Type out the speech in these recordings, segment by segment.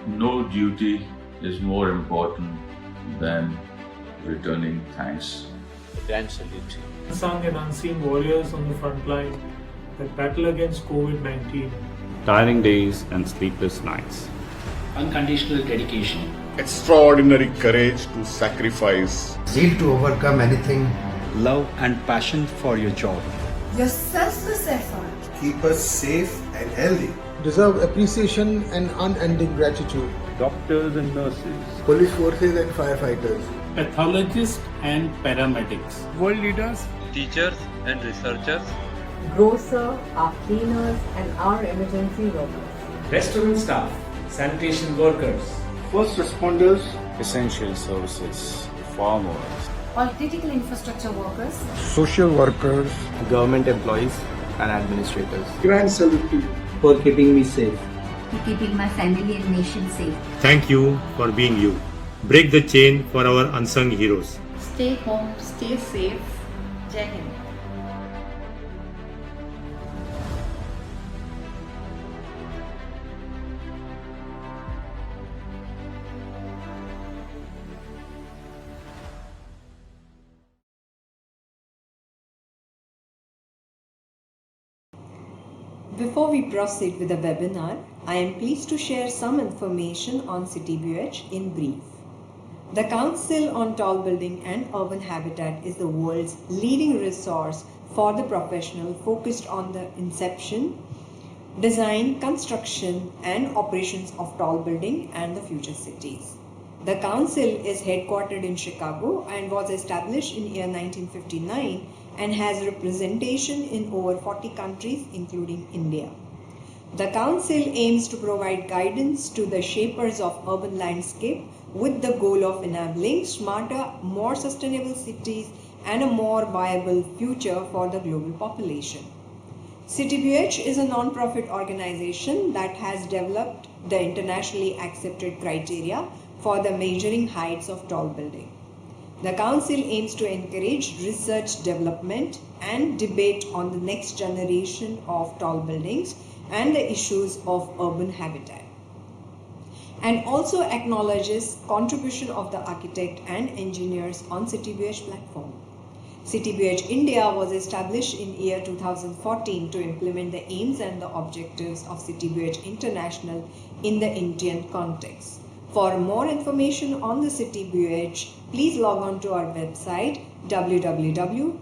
No duty is more important than returning thanks. Grand salute. Unsung and unseen warriors on the front line that battle against COVID-19. Tiring days and sleepless nights. Unconditional dedication. Extraordinary courage to sacrifice. Zeal to overcome anything. Love and passion for your job. Your selfless effort. Keep us safe and healthy. Deserve appreciation and unending gratitude. Doctors and nurses. Police forces and firefighters. Pathologists and paramedics. World leaders. Teachers and researchers. Grocer, our cleaners and our emergency workers. Restaurant staff, sanitation workers. First responders. Essential services. Farmers. All critical infrastructure workers. Social workers. Government employees and administrators. Grand salute to you. For keeping me safe. For keeping my family and nation safe. Thank you for being you. Break the chain for our unsung heroes. Stay home, stay safe. Jai Hind. Before we proceed with the webinar, I am pleased to share some information on CTBUH in brief. The Council on Tall Building and Urban Habitat is the world's leading resource for the professional focused on the inception, design, construction and operations of tall building and the future cities. The Council is headquartered in Chicago and was established in year 1959 and has representation in over 40 countries including India. The Council aims to provide guidance to the shapers of urban landscape with the goal of enabling smarter, more sustainable cities and a more viable future for the global population. CTBUH is a non-profit organization that has developed the internationally accepted criteria for the measuring heights of tall building. The Council aims to encourage research development and debate on the next generation of tall buildings and the issues of urban habitat, and also acknowledges contribution of the architect and engineers on CTBUH platform. CTBUH India was established in year 2014 to implement the aims and the objectives of CTBUH International in the Indian context. For more information on the CTBUH, please log on to our website www.ctbuh.org.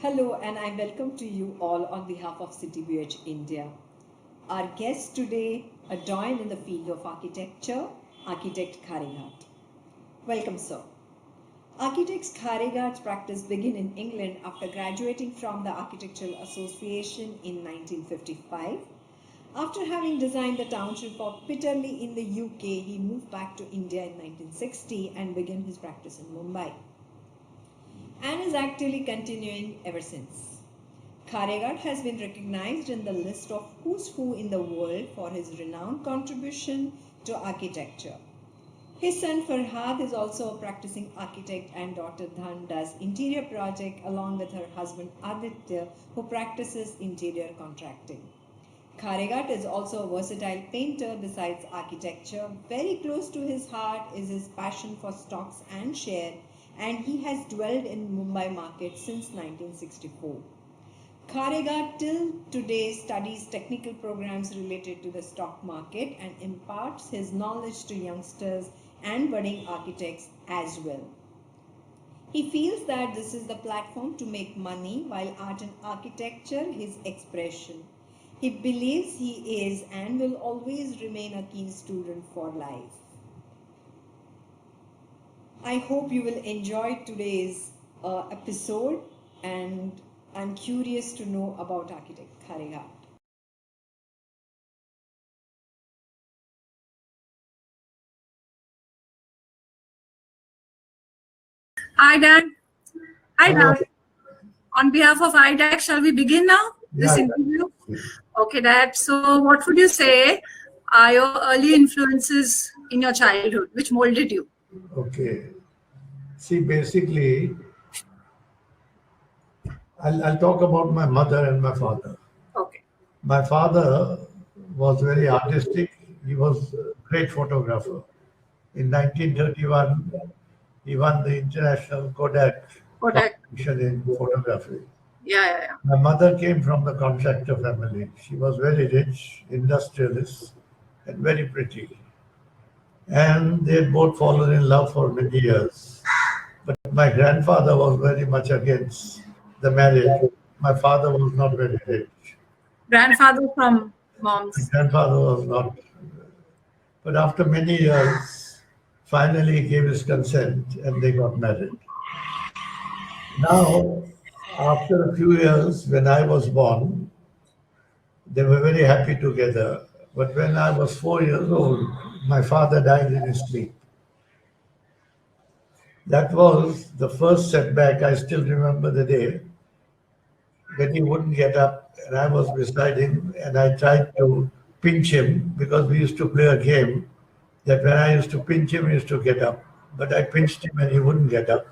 Hello and I welcome to you all on behalf of CTBUH India. Our guest today, a doyen in the field of architecture, architect Khareghat. Welcome, sir. Architects Khareghat's practice began in England after graduating from the Architectural Association in 1955. After having designed the township of Pitterley in the UK, he moved back to India in 1960 and began his practice in Mumbai, and is actively continuing ever since. Khareghat has been recognized in the list of who's who in the world for his renowned contribution to architecture. His son Farhad is also a practicing architect, and daughter Dhun does interior project along with her husband Aditya, who practices interior contracting. Khareghat is also a versatile painter besides architecture. Very close to his heart is his passion for stocks and share, and he has dwelled in Mumbai market since 1964. Khareghat till today studies technical programs related to the stock market and imparts his knowledge to youngsters and budding architects as well. He feels that this is the platform to make money, while art and architecture his expression. He believes he is and will always remain a keen student for life. I hope you will enjoy today's episode, and I'm curious to know about architect Khareghat. iDAC. iDAC. On behalf of iDAC, shall we begin now this interview? Okay, Dad. So, what would you say are your early influences in your childhood, which molded you? Okay. See, basically, I'll talk about my mother and my father. Okay. My father was very artistic. He was a great photographer. In 1931, he won the international Kodak competition in photography. Yeah. My mother came from the contractor family. She was very rich, industrialist, and very pretty. And they had both fallen in love for many years. But my grandfather was very much against the marriage. My father was not very rich. Grandfather from mom's. My grandfather was not. But after many years, finally he gave his consent and they got married. Now, after a few years, when I was born, they were very happy together. But when I was 4 years old, my father died in his sleep. That was the first setback. I still remember the day when he wouldn't get up and I was beside him and I tried to pinch him because we used to play a game that when I used to pinch him, he used to get up. But I pinched him and he wouldn't get up.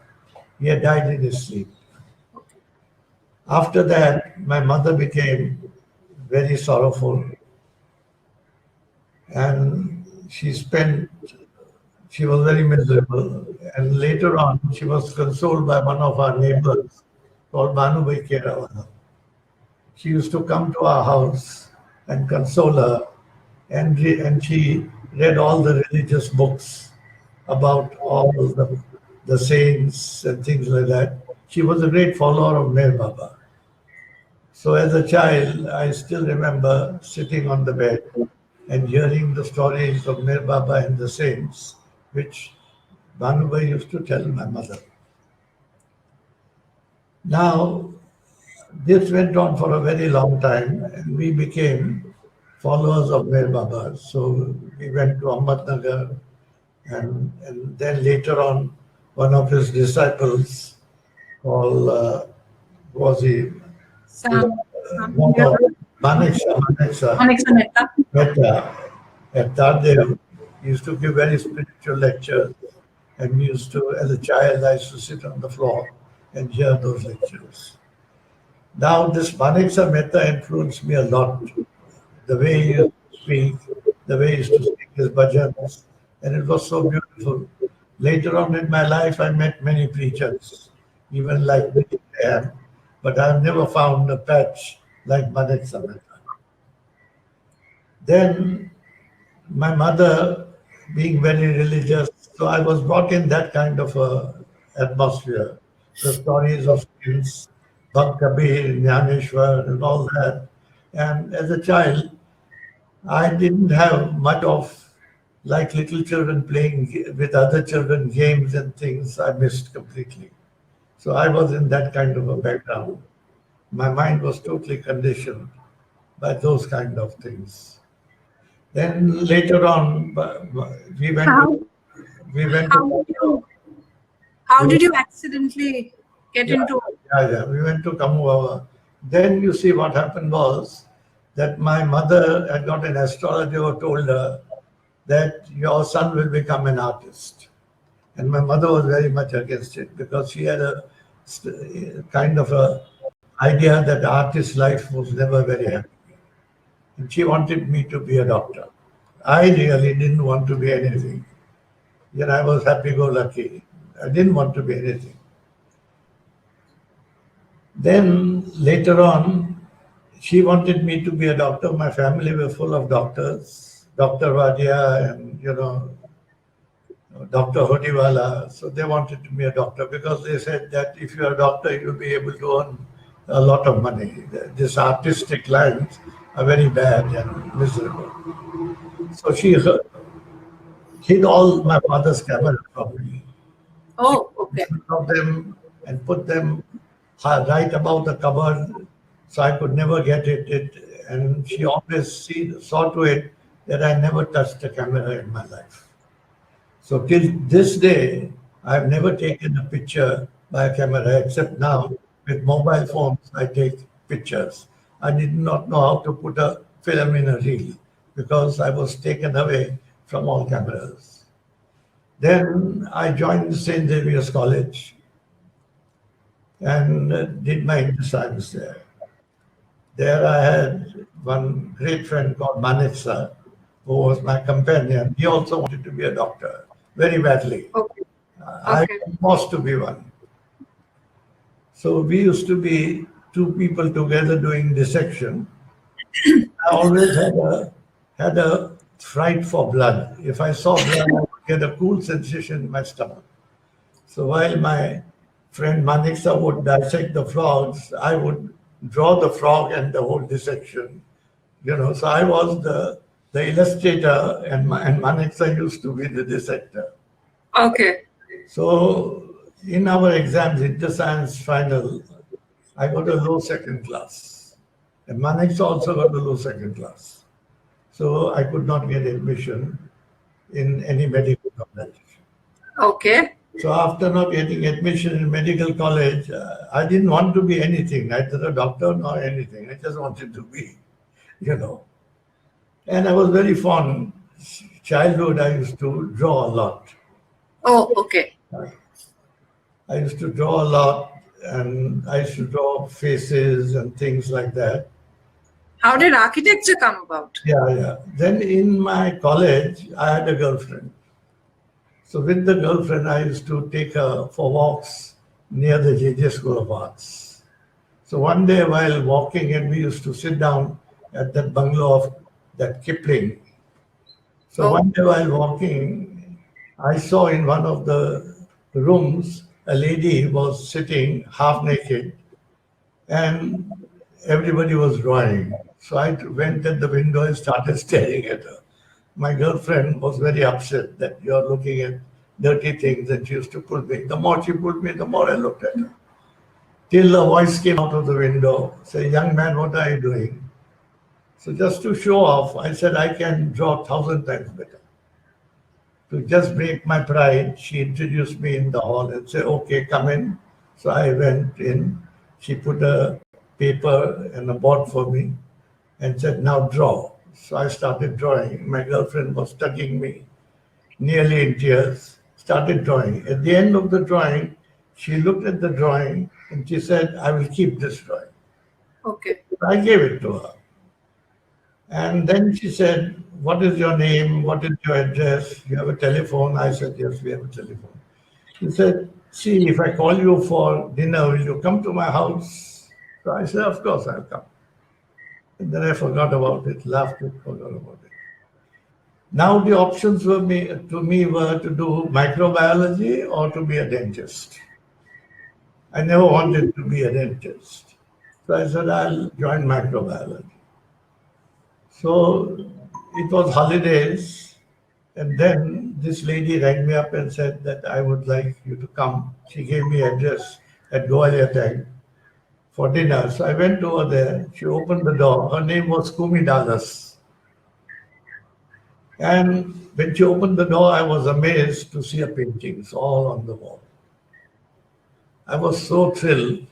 He had died in his sleep. After that, my mother became very sorrowful. And she was very miserable. And later on, she was consoled by one of our neighbors called Bhanubai Kerawala. She used to come to our house and console her. And she read all the religious books about all the saints and things like that. She was a great follower of Meher Baba. So as a child, I still remember sitting on the bed and hearing the stories of Meher Baba and the saints, which Bhanubai used to tell my mother. Now, this went on for a very long time, and we became followers of Meher Baba. So we went to Ahmednagar, and then later on, one of his disciples called, Maneksha Mehta at Tardev used to give very spiritual lectures, and we used to, as a child, I used to sit on the floor and hear those lectures. Now, this Maneksha Mehta influenced me a lot. The way he used to speak, the way he used to speak his bhajans, and it was so beautiful. Later on in my life, I met many preachers, even like Billy Graham, but I've never found a patch like Maneksha Mehta. Then my mother, being very religious, so I was brought in that kind of atmosphere. The stories of saints, Bhakt Kabir, Jnaneshwar, and all that. And as a child, I didn't have much of, like little children playing with other children, games and things I missed completely. So I was in that kind of a background. My mind was totally conditioned by those kind of things. Then later on, we went How did you accidentally get into it? Yeah, we went to Kamuava. Then you see what happened was that my mother had got an astrologer who told her that your son will become an artist. And my mother was very much against it because she had a kind of a idea that the artist's life was never very happy. And she wanted me to be a doctor. I really didn't want to be anything. Yet I was happy-go-lucky. I didn't want to be anything. Then later on, she wanted me to be a doctor. My family were full of doctors, Dr. Radia and, Dr. Hodiwala. So they wanted to be a doctor because they said that if you're a doctor, you'll be able to earn a lot of money. These artistic lines are very bad and miserable. So she hid all my father's camera from me. Oh, okay. Of them and put them right above the cupboard so I could never get it. And she always saw to it that I never touched a camera in my life. So till this day, I've never taken a picture by a camera, except now with mobile phones, I take pictures. I did not know how to put a film in a reel because I was taken away from all cameras. Then I joined St. Xavier's College and did my English science there. There I had one great friend called Manitsa, who was my companion. He also wanted to be a doctor, very badly. Okay. I was to be one. So we used to be two people together doing dissection. I always had a fright for blood. If I saw blood, I would get a cool sensation in my stomach. So while my friend Maniksa would dissect the frogs, I would draw the frog and the whole dissection. So I was the illustrator and Maniksa used to be the dissector. Okay. So in our exams, inter-science final, I got a low second class. And Maniksa also got a low second class. So I could not get admission in any medical college. Okay. So after not getting admission in medical college, I didn't want to be anything, neither a doctor nor anything. I just wanted to be, And I was very fond. Childhood, I used to draw a lot. Oh, okay. I used to draw a lot, and I used to draw faces and things like that. How did architecture come about? Yeah. Then in my college, I had a girlfriend. So with the girlfriend, I used to take her for walks near the JJ School of Arts. So one day while walking, and we used to sit down at that bungalow of that Kipling. So one day while walking, I saw in one of the rooms, a lady was sitting half naked and everybody was drawing. So I went at the window and started staring at her. My girlfriend was very upset that you're looking at dirty things, and she used to pull me. The more she pulled me, the more I looked at her. Till a voice came out of the window, say, "Young man, what are you doing?" So just to show off, I said, "I can draw 1,000 times better." To just break my pride, she introduced me in the hall and said, "Okay, come in." So I went in. She put a paper and a board for me and said, "Now draw." So I started drawing. My girlfriend was tugging me, nearly in tears, started drawing. At the end of the drawing, she looked at the drawing and she said, "I will keep this drawing." Okay. I gave it to her. And then she said, "What is your name? What is your address? You have a telephone?" I said, "Yes, we have a telephone." She said, "See, if I call you for dinner, will you come to my house?" So I said, "Of course, I'll come." And then I forgot about it, laughed and forgot about it. Now the options were to me were to do microbiology or to be a dentist. I never wanted to be a dentist. So I said, "I'll join microbiology." So it was holidays, and then this lady rang me up and said that I would like you to come. She gave me address at Gwalior Tank for dinner. So I went over there. She opened the door. Her name was Kumi Dallas. And when she opened the door, I was amazed to see her paintings all on the wall. I was so thrilled.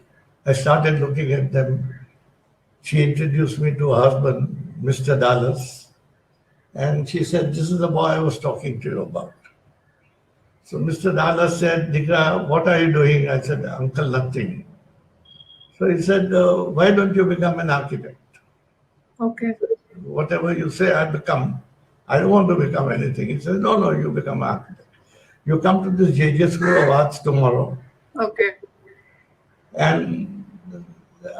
I started looking at them. She introduced me to her husband, Mr. Dallas, and she said, "This is the boy I was talking to you about." So Mr. Dallas said, "Dikra, what are you doing?" I said, "Uncle, nothing." So he said, "Why don't you become an architect?" Okay. "Whatever you say, I become. I don't want to become anything." He said, "No, you become an architect. You come to this JJ School of Arts tomorrow." Okay. And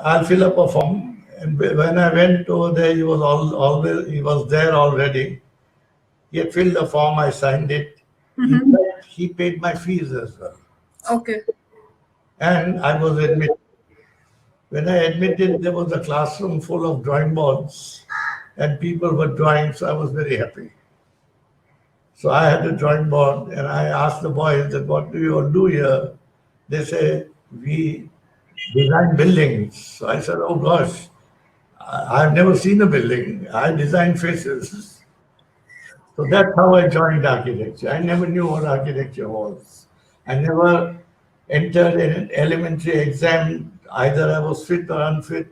I'll fill up a form. And when I went over there, he was there already. He had filled the form, I signed it. In fact, he paid my fees as well. Okay. And I was admitted. When I admitted, there was a classroom full of drawing boards and people were drawing, so I was very happy. So I had a drawing board and I asked the boys that, what do you all do here? They say, we design buildings. So I said, oh gosh, I've never seen a building. I design faces. So that's how I joined architecture. I never knew what architecture was. I never entered an elementary exam. Either I was fit or unfit.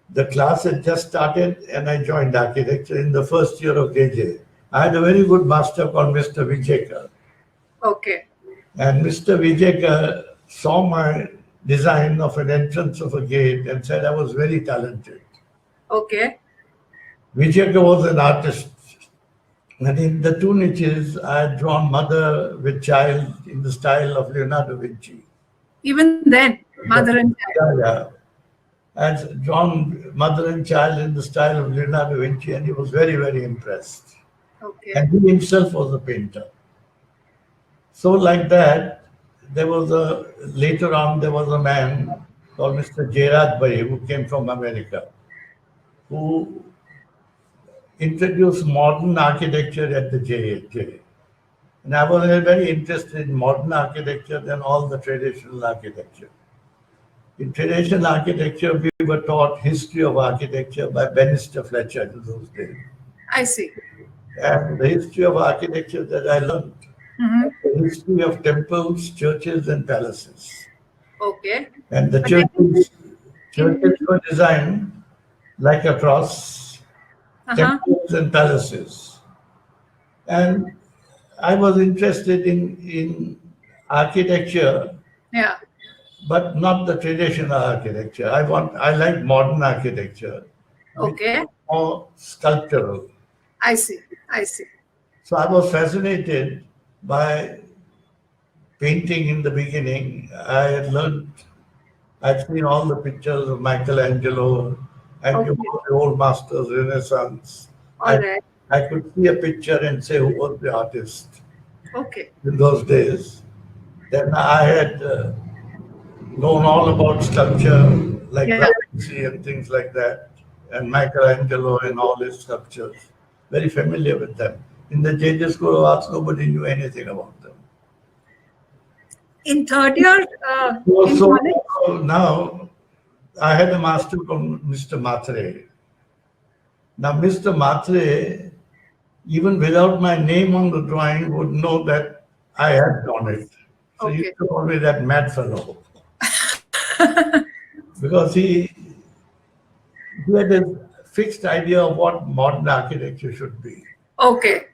The class had just started and I joined architecture in the first year of JJ. I had a very good master called Mr. Vijekar. Okay. And Mr. Vijekar saw my design of an entrance of a gate and said I was very talented. Okay. Vijekar was an artist. And in the two niches, I had drawn mother with child in the style of Leonardo da Vinci. Even then, mother and child. Yeah. I had drawn mother and child in the style of Leonardo da Vinci, and he was very, very impressed. Okay. And he himself was a painter. So like that, later on, there was a man called Mr. Jairaj Bhai, who came from America, who introduced modern architecture at the JJ. And I was very interested in modern architecture than all the traditional architecture. In traditional architecture, we were taught history of architecture by Bannister Fletcher in those days. I see. And the history of architecture that I learned, the history of temples, churches, and palaces. Okay. And the churches were designed like a cross, temples and palaces. And I was interested in architecture, but not the traditional architecture. I like modern architecture. Okay. More sculptural. I see. I see. So I was fascinated by painting in the beginning. I'd seen all the pictures of Michelangelo and the old masters, Renaissance. All I could see a picture and say who was the artist. Okay. In those days. Then I had known all about sculpture, like Da Vinci and things like that, and Michelangelo and all his sculptures. Very familiar with them. In the JJ School of Arts, nobody knew anything about them. In third year, So now, I had a master called Mr. Matre. Now, Mr. Matre, even without my name on the drawing, would know that I had drawn it. So he used to call me that mad fellow. Because he had a fixed idea of what modern architecture should be. Okay.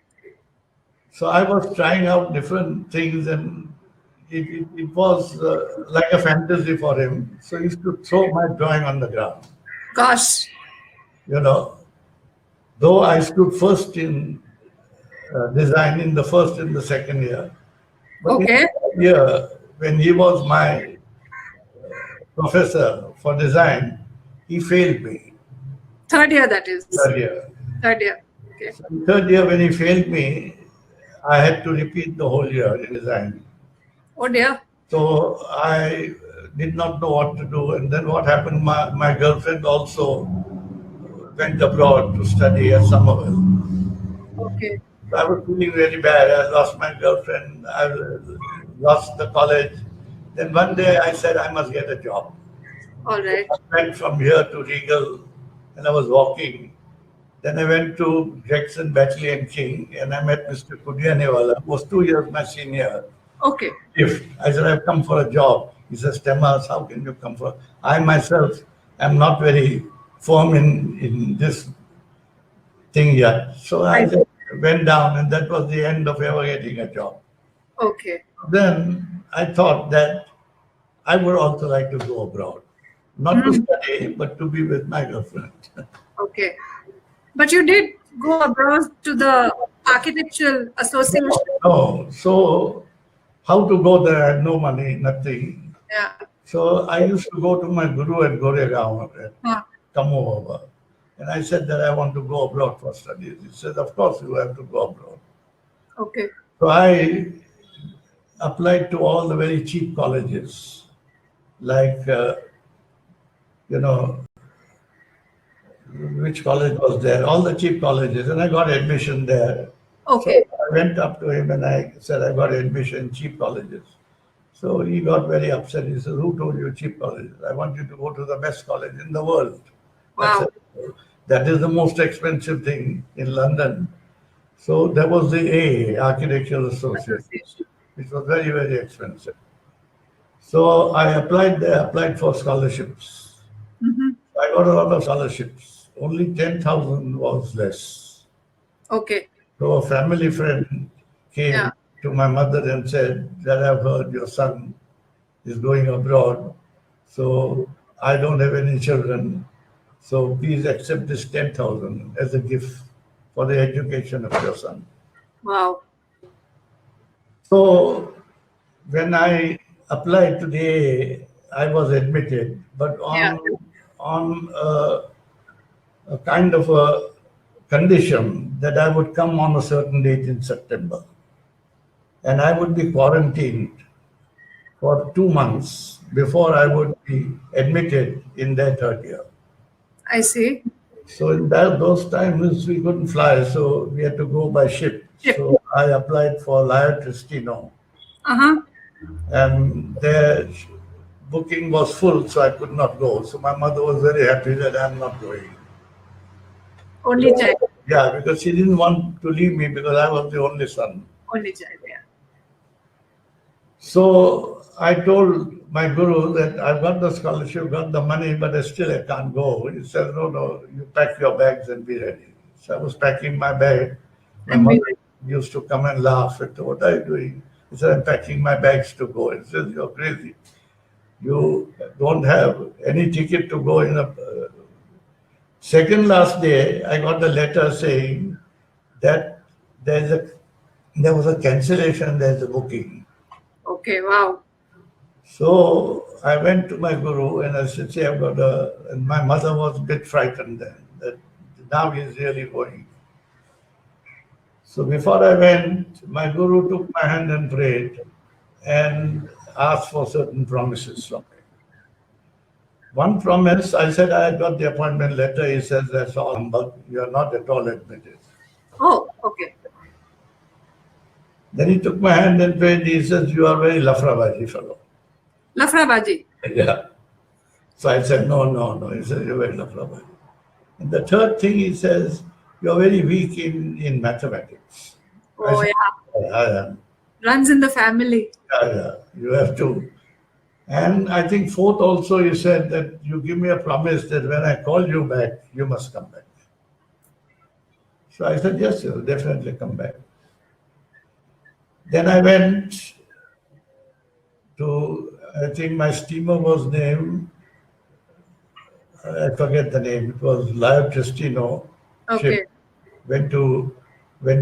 So I was trying out different things, and it was like a fantasy for him. So he used to throw my drawing on the ground. Gosh. Though I stood first in design in the first and the second year. But in the third year, when he was my professor for design, he failed me. Third year, that is. Third year. Third year. Okay. So third year, when he failed me, I had to repeat the whole year in design. Oh dear. So I did not know what to do. And then what happened, my girlfriend also went abroad to study at Somerville. Okay. So I was feeling really bad. I lost my girlfriend. I lost the college. Then one day I said, I must get a job. All right. I went from here to Regal and I was walking. Then I went to Jackson, Batchley and King, and I met Mr. Kudianewala, who was 2 years my senior. Okay. I said, I've come for a job. He says, Temas, how can you come for? I myself am not very firm in this thing yet. So I just went down, and that was the end of ever getting a job. Okay. Then I thought that I would also like to go abroad. Not to study, but to be with my girlfriend. Okay. But you did go abroad to the Architectural Association? No. So how to go there? I had no money, nothing. Yeah. So I used to go to my guru at Khareghat and come over. And I said that I want to go abroad for studies. He said, of course you have to go abroad. Okay. So I applied to all the very cheap colleges, like, which college was there? All the cheap colleges, and I got admission there. Okay. So I went up to him and I said, I got admission in cheap colleges. So he got very upset. He said, who told you cheap colleges? I want you to go to the best college in the world. Wow. I said, that is the most expensive thing in London. So there was the AA, Architectural Association, which was very, very expensive. So I applied there, applied for scholarships. I got a lot of scholarships. Only 10,000 was less. Okay. So a family friend came to my mother and said that I've heard your son is going abroad. So I don't have any children. So please accept this 10,000 as a gift for the education of your son. Wow. So when I applied to the AA, I was admitted, but on a kind of a condition that I would come on a certain date in September. And I would be quarantined for 2 months before I would be admitted in their third year. I see. So in those times we couldn't fly, so we had to go by ship. So I applied for Laio Tristino. And their booking was full, so I could not go. So my mother was very happy that I'm not going. Only child. Yeah, because she didn't want to leave me because I was the only son. Only child, yeah. So I told my guru that I've got the scholarship, got the money, but still I can't go. He said, no, you pack your bags and be ready. So I was packing my bag. My mother used to come and laugh at, what are you doing? He said, I'm packing my bags to go. He says, you're crazy. You don't have any ticket to go in a... Second last day, I got a letter saying that there was a cancellation, there's a booking. Okay, wow. So I went to my guru and I said, see, I've got and my mother was a bit frightened then, that now he's really going. So before I went, my guru took my hand and prayed and asked for certain promises from me. One promise, I said, I got the appointment letter. He says, that's all, but you are not at all admitted. Oh, okay. Then he took my hand and prayed. He says, you are very lafrabaji fellow. Lafrabaji? Yeah. So I said, no. He says, you're very lafrabaji. And the third thing he says, you're very weak in mathematics. Oh, said, yeah. I am. Runs in the family. Yeah, you have to. And I think fourth also, you said that you give me a promise that when I call you back, you must come back. So I said, yes, you'll definitely come back. Then I went to, I think my steamer was named, I forget the name, it was Laio Tristino. Okay. Ship. Went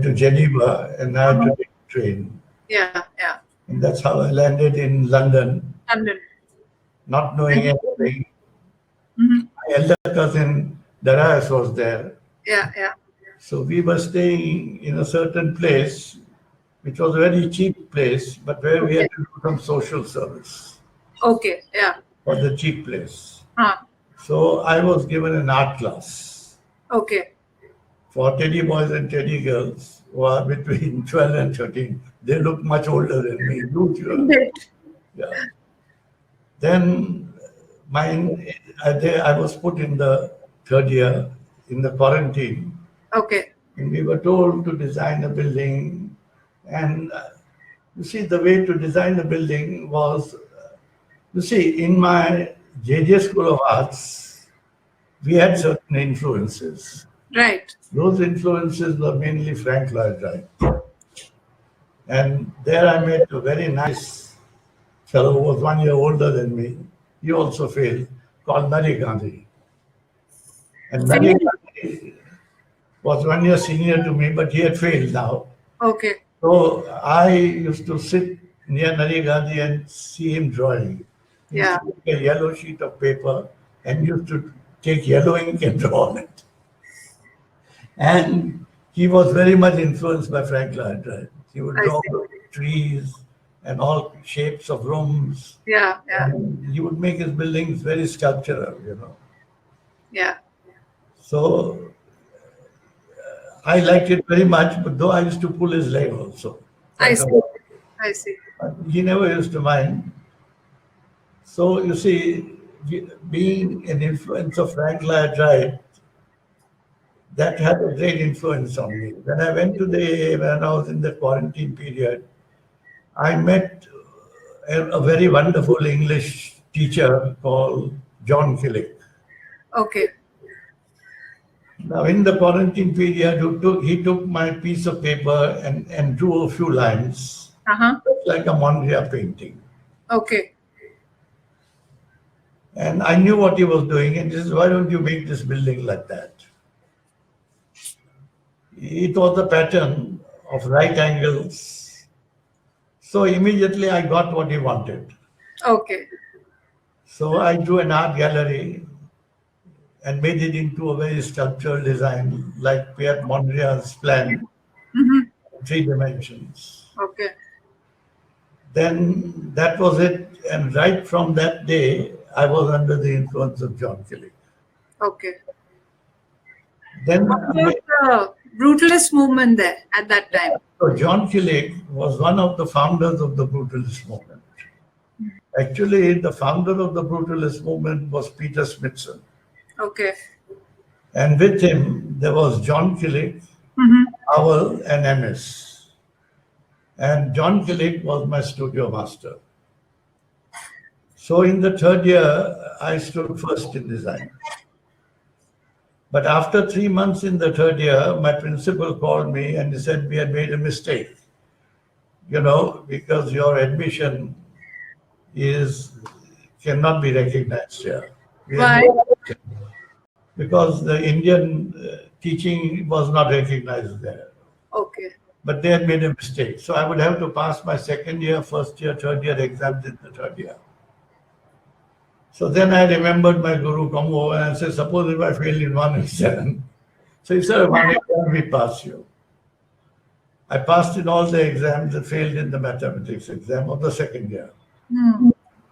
to Geneva and I had to take a train. Yeah. And that's how I landed in London. Not knowing anything. My elder cousin Darius was there. Yeah. So we were staying in a certain place, which was a very cheap place, but where we had to do some social service. Okay, yeah. For the cheap place. So I was given an art class. Okay. For teddy boys and teddy girls who are between 12 and 13. They look much older than me. Yeah. Then I was put in the third year in the quarantine. Okay. And we were told to design a building. And you see, the way to design the building was, you see, in my JJ School of Arts, we had certain influences. Right. Those influences were mainly Frank Lloyd Wright. And there I met a very nice fellow who was 1 year older than me. He also failed, called Nari Gandhi. And Nari Gandhi was 1 year senior to me, but he had failed now. Okay. So I used to sit near Nari Gandhi and see him drawing. He used to take a yellow sheet of paper and used to take yellow ink and draw on it. And he was very much influenced by Frank Lloyd Wright. He would draw trees and all shapes of rooms. And he would make his buildings very sculptural, you know. So I liked it very much, but though I used to pull his leg also. I see. But he never used to mind. So you see, being an influence of Frank Lloyd Wright, that had a great influence on me. When I went to the AA, when I was in the quarantine period, I met a very wonderful English teacher called John Killick. Okay. Now, in the quarantine period, he took my piece of paper and drew a few lines, like a Mondrian painting. Okay. And I knew what he was doing, and he said, why don't you make this building like that? It was a pattern of right angles. So immediately I got what he wanted. Okay. So I drew an art gallery and made it into a very sculptural design, like Pierre Mondrian's plan, 3 dimensions. Okay. Then that was it. And right from that day, I was under the influence of John Killick. Okay. Then what about the brutalist movement there at that time? So John Killick was one of the founders of the brutalist movement. Actually, the founder of the brutalist movement was Peter Smithson. Okay. And with him, there was John Killick, Howell, and MS. And John Killick was my studio master. So in the 3rd year, I stood first in design. But after 3 months in the 3rd year, my principal called me and he said, we had made a mistake, you know, because your admission cannot be recognized here. Why? Because the Indian teaching was not recognized there. Okay. But they had made a mistake. So I would have to pass my 2nd year, 1st year, 3rd year exams in the 3rd year. So then I remembered my guru come over and said, suppose if I fail in 1 exam. So he said, 1 exam we pass you. I passed in all the exams and failed in the mathematics exam of the 2nd year.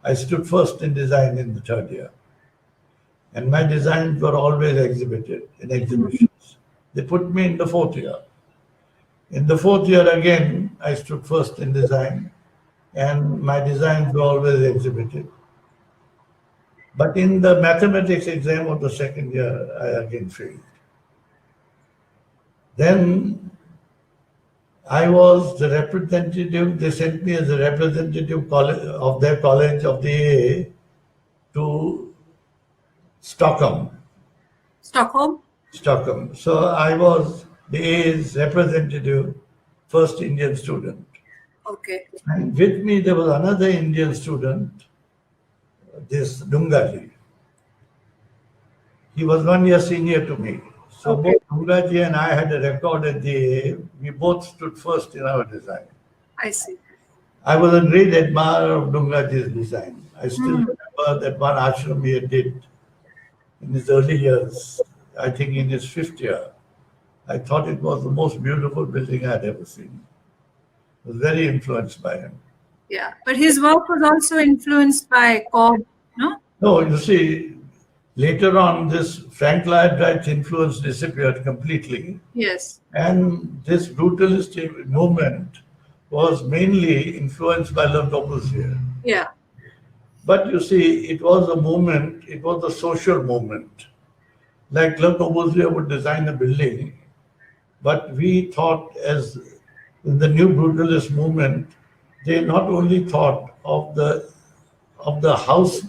I stood first in design in the 3rd year. And my designs were always exhibited in exhibitions. They put me in the 4th year. In the 4th year again, I stood first in design and my designs were always exhibited. But in the mathematics exam of the 2nd year, I again failed. Then I was the representative, they sent me as a representative of their college of the AA to Stockholm. Stockholm? Stockholm. So I was the AA's representative, first Indian student. Okay. And with me, there was another Indian student, this Dungaji. He was 1 year senior to me. So both Dungaji and I had a record at the AA. We both stood first in our design. I see. I was a great admirer of Dungaji's design. I still remember that one ashram he did in his early years, I think in his 5th year. I thought it was the most beautiful building I had ever seen. I was very influenced by him. Yeah, but his work was also influenced by Cobb, no? No, you see, later on, this Frank Lloyd Wright's influence disappeared completely. Yes. And this brutalist movement was mainly influenced by Le Corbusier. Yeah. But you see, it was a movement, it was a social movement. Like Le Corbusier would design a building, but we thought as in the new brutalist movement, they not only thought of the house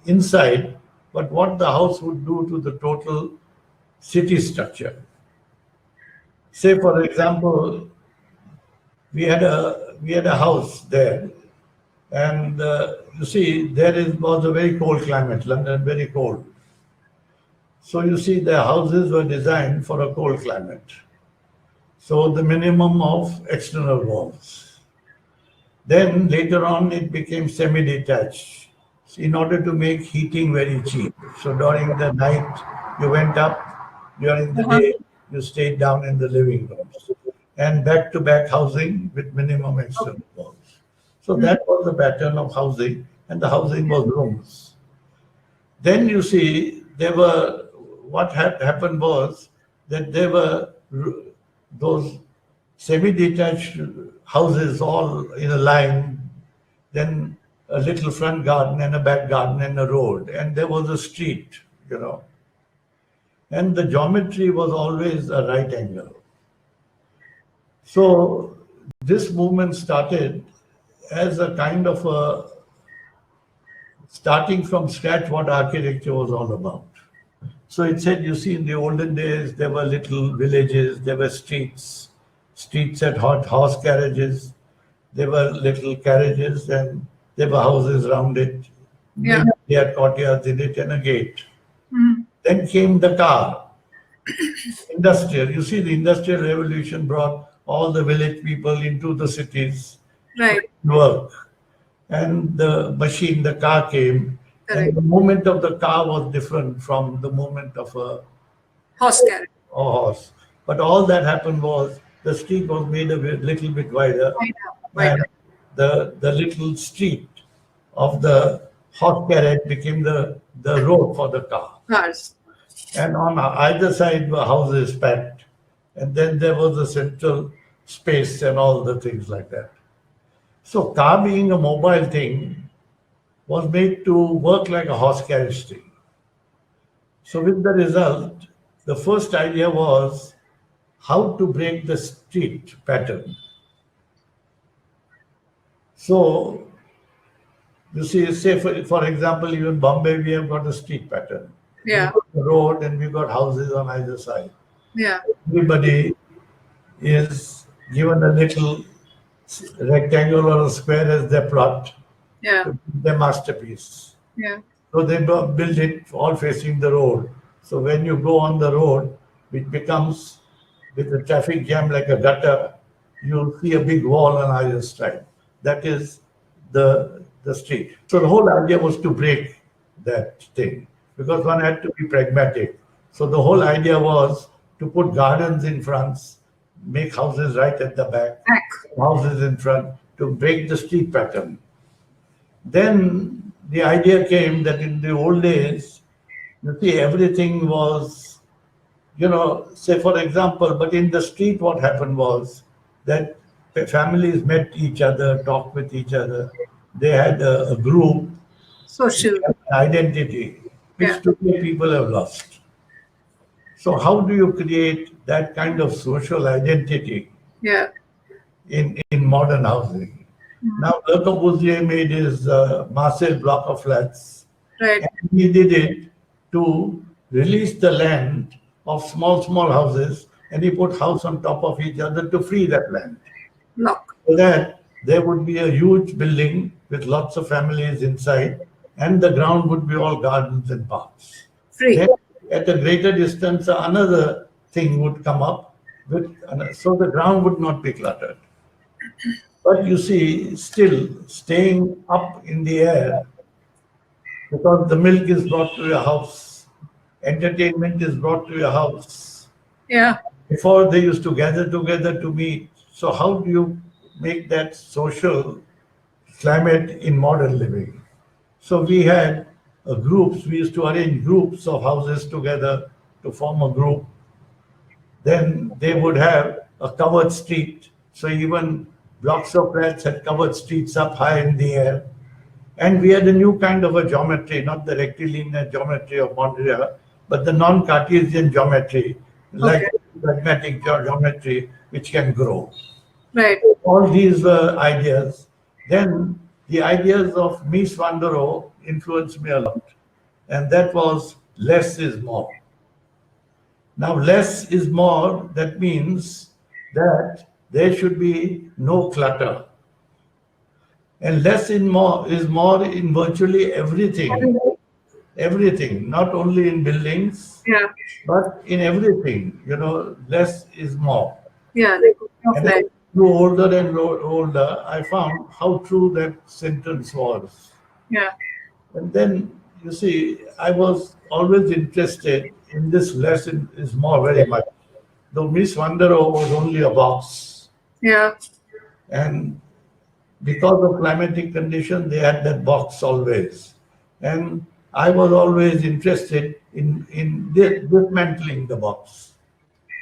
inside, but what the house would do to the total city structure. Say, for example, we had a house there, and you see, was a very cold climate, London, very cold. So you see, the houses were designed for a cold climate. So the minimum of external walls. Then later on, it became semi-detached. in order to make heating very cheap. So during the night, you went up, during the day, you stayed down in the living rooms. And back-to-back housing with minimum external walls. So that was the pattern of housing, and the housing was rooms. Then you see, what had happened was that there were those semi-detached houses all in a line, then a little front garden and a back garden and a road, and there was a street, and the geometry was always a right angle. So this movement started as a kind of a starting from scratch what architecture was all about. So it said, you see, in the olden days, there were little villages, there were streets had horse carriages, there were little carriages, and there were houses around it. Yeah. They had courtyards in it and a gate. Then came the car. Industrial. You see, the Industrial Revolution brought all the village people into the cities Right. to work. And the machine, the car came. Correct. And the movement of the car was different from the movement of a Horse carriage. horse. But all that happened was the street was made a little bit wider. Wider. And the little street of the horse carriage became the road for the car. Cars. And on either side were houses packed. And then there was a central space and all the things like that. So car being a mobile thing was made to work like a horse carriage thing. So with the result, the first idea was how to break the street pattern. So you see, say for example, even Bombay, we have got a street pattern. Yeah. We've got the road and we've got houses on either side. Yeah. Everybody is given a little rectangle or a square as their plot, Yeah. their masterpiece. Yeah. So they build it all facing the road. So when you go on the road, it becomes, with the traffic jam like a gutter, you'll see a big wall on either side. That is the street. So the whole idea was to break that thing, because one had to be pragmatic. So the whole idea was to put gardens in front, make houses right at the back, houses in front, to break the street pattern. Then the idea came that in the old days, you see, everything was, say for example, but in the street what happened was that families met each other, talked with each other. They had a group, Social identity, which today people have lost. So how do you create that kind of social identity in modern housing? Now, Le Corbusier made his Marseille block of flats. Right. And he did it to release the land of small houses, and he put house on top of each other to free that land. Block. So that there would be a huge building with lots of families inside, and the ground would be all gardens and parks. Free. Then, at a greater distance, another thing would come up, so the ground would not be cluttered. But you see, still staying up in the air, because the milk is brought to your house, entertainment is brought to your house. Yeah. Before they used to gather together to meet. So how do you make that social climate in modern living? So we had groups, we used to arrange groups of houses together to form a group. Then they would have a covered street. So even blocks of flats had covered streets up high in the air. And we had a new kind of a geometry, not the rectilinear geometry of Mondrian, but the non-Cartesian geometry, like pragmatic geometry, which can grow. Right. All these were ideas. Then the ideas of Mies van der Rohe influenced me a lot. And that was less is more. Now, less is more, that means that there should be no clutter. And less is more in virtually everything. Everything, not only in buildings, but in everything. Less is more. Yeah. And as I grew older and older, I found how true that sentence was. Yeah. And then, you see, I was always interested in this lesson is more very much. Though Miss Wondero was only a box. Yeah. And because of climatic conditions, they had that box always. And I was always interested in dismantling the box.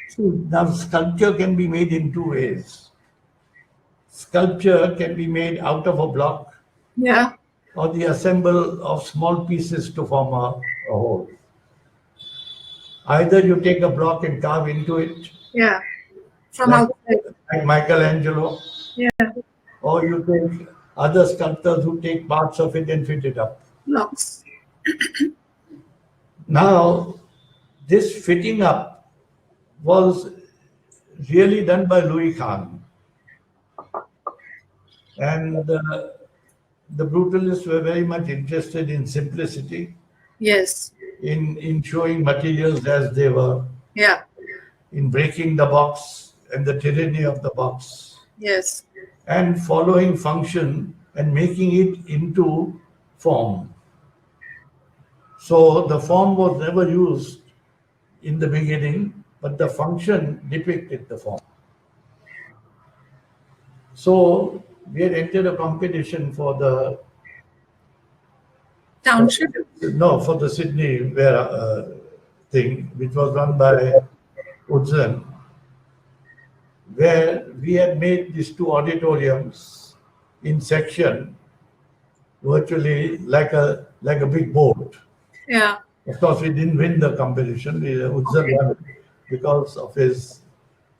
See, now sculpture can be made in two ways. Sculpture can be made out of a block, Yeah. or the assemble of small pieces to form a whole. Either you take a block and carve into it, Yeah. From like, outside. like Michelangelo, Yeah. or you take other sculptors who take parts of it and fit it up. Blocks. Now, this fitting up was really done by Louis Kahn. And the brutalists were very much interested in simplicity, Yes. in showing materials as they were, Yeah. in breaking the box and the tyranny of the box, Yes. and following function and making it into form. So the form was never used in the beginning, but the function depicted the form. So we had entered a competition for the Township? No, for the Sydney thing, which was run by Dhun, where we had made these two auditoriums in section, virtually like a big boat. Yeah. Of course, we didn't win the competition. Dhun won it because of his,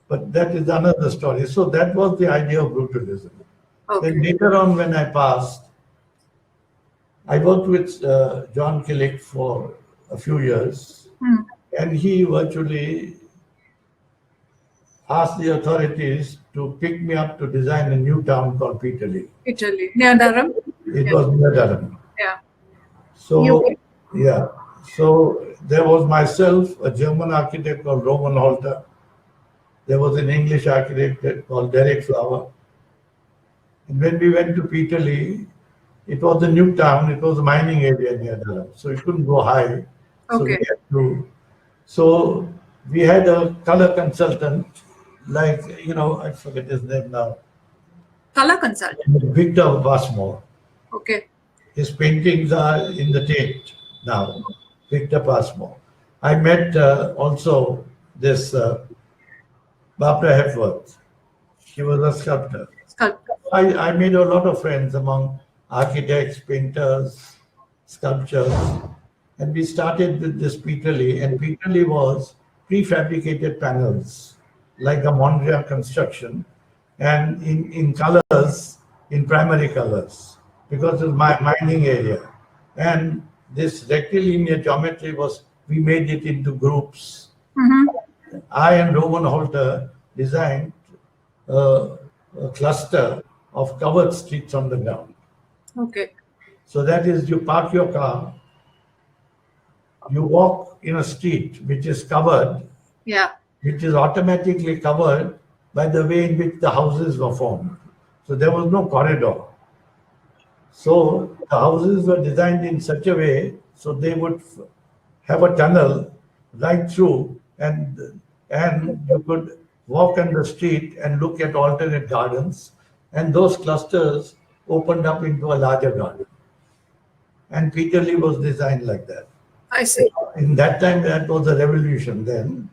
but that is another story. So that was the idea of brutalism. Okay. Then later on, when I passed, I worked with John Killick for a few years, and he virtually asked the authorities to pick me up to design a new town called Peterlee. Italy. Near Durham? It was near Durham. Yeah. So, yeah. So there was myself, a German architect called Roman Holter. There was an English architect called Derek Flower. And when we went to Peterlee, it was a new town. It was a mining area near Durham, so it couldn't go high. Okay. So we had a color consultant, like, I forget his name now. Color consultant. Victor Passmore. Okay. His paintings are in the Tate now. Victor Passmore. I met also this Barbara Hepworth. She was a sculptor. I made a lot of friends among architects, painters, sculptors, and we started with this Peterlee, and Peterlee was prefabricated panels, like a Mondrian construction, and in colors, in primary colors, because of my mining area. And this rectilinear geometry we made it into groups. I and Roman Holter designed a cluster of covered streets on the ground. Okay. So that is, you park your car, you walk in a street which is covered, Yeah. which is automatically covered by the way in which the houses were formed. So there was no corridor. So the houses were designed in such a way so they would have a tunnel right through, and you could walk on the street and look at alternate gardens, and those clusters opened up into a larger garden. And Peterlee was designed like that. I see. In that time, that was a revolution then.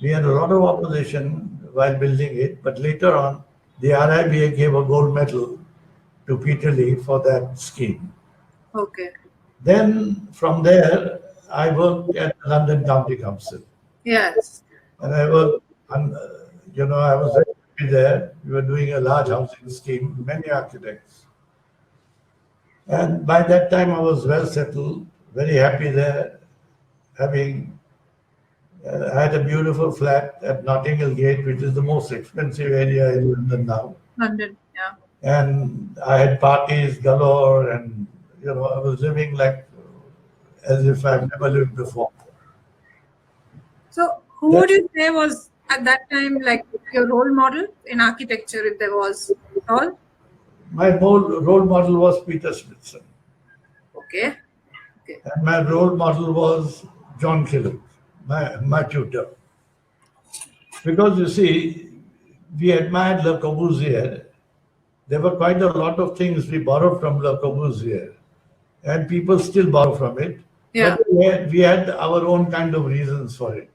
We had a lot of opposition while building it, but later on, the RIBA gave a gold medal to Peterlee for that scheme. Okay. Then from there, I worked at the London County Council. Yes. And I worked on, I was very happy there. We were doing a large housing scheme, many architects. And by that time, I was well settled, very happy there, having, I had a beautiful flat at Notting Hill Gate, which is the most expensive area in London now. London, yeah. And I had parties galore, and, I was living like as if I've never lived before. So who would you say was at that time like your role model in architecture, if there was at all? My role model was Peter Smithson. Okay. And my role model was John Killup, my tutor. Because you see, we admired Le Corbusier. There were quite a lot of things we borrowed from Le Corbusier, and people still borrow from it. Yeah. But we had our own kind of reasons for it.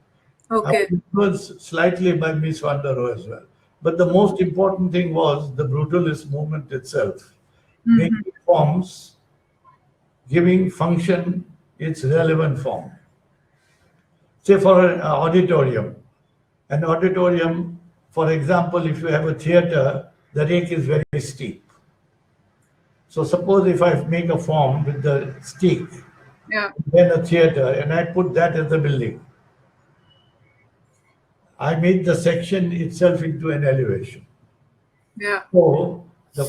Okay. It was slightly by Miss Van der Rohe as well. But the most important thing was the brutalist movement itself, making forms, giving function its relevant form. Say for an auditorium, for example, if you have a theater, the rake is very steep. So suppose if I make a form with the stick, then a theater, and I put that as the building, I made the section itself into an elevation. Yeah. So the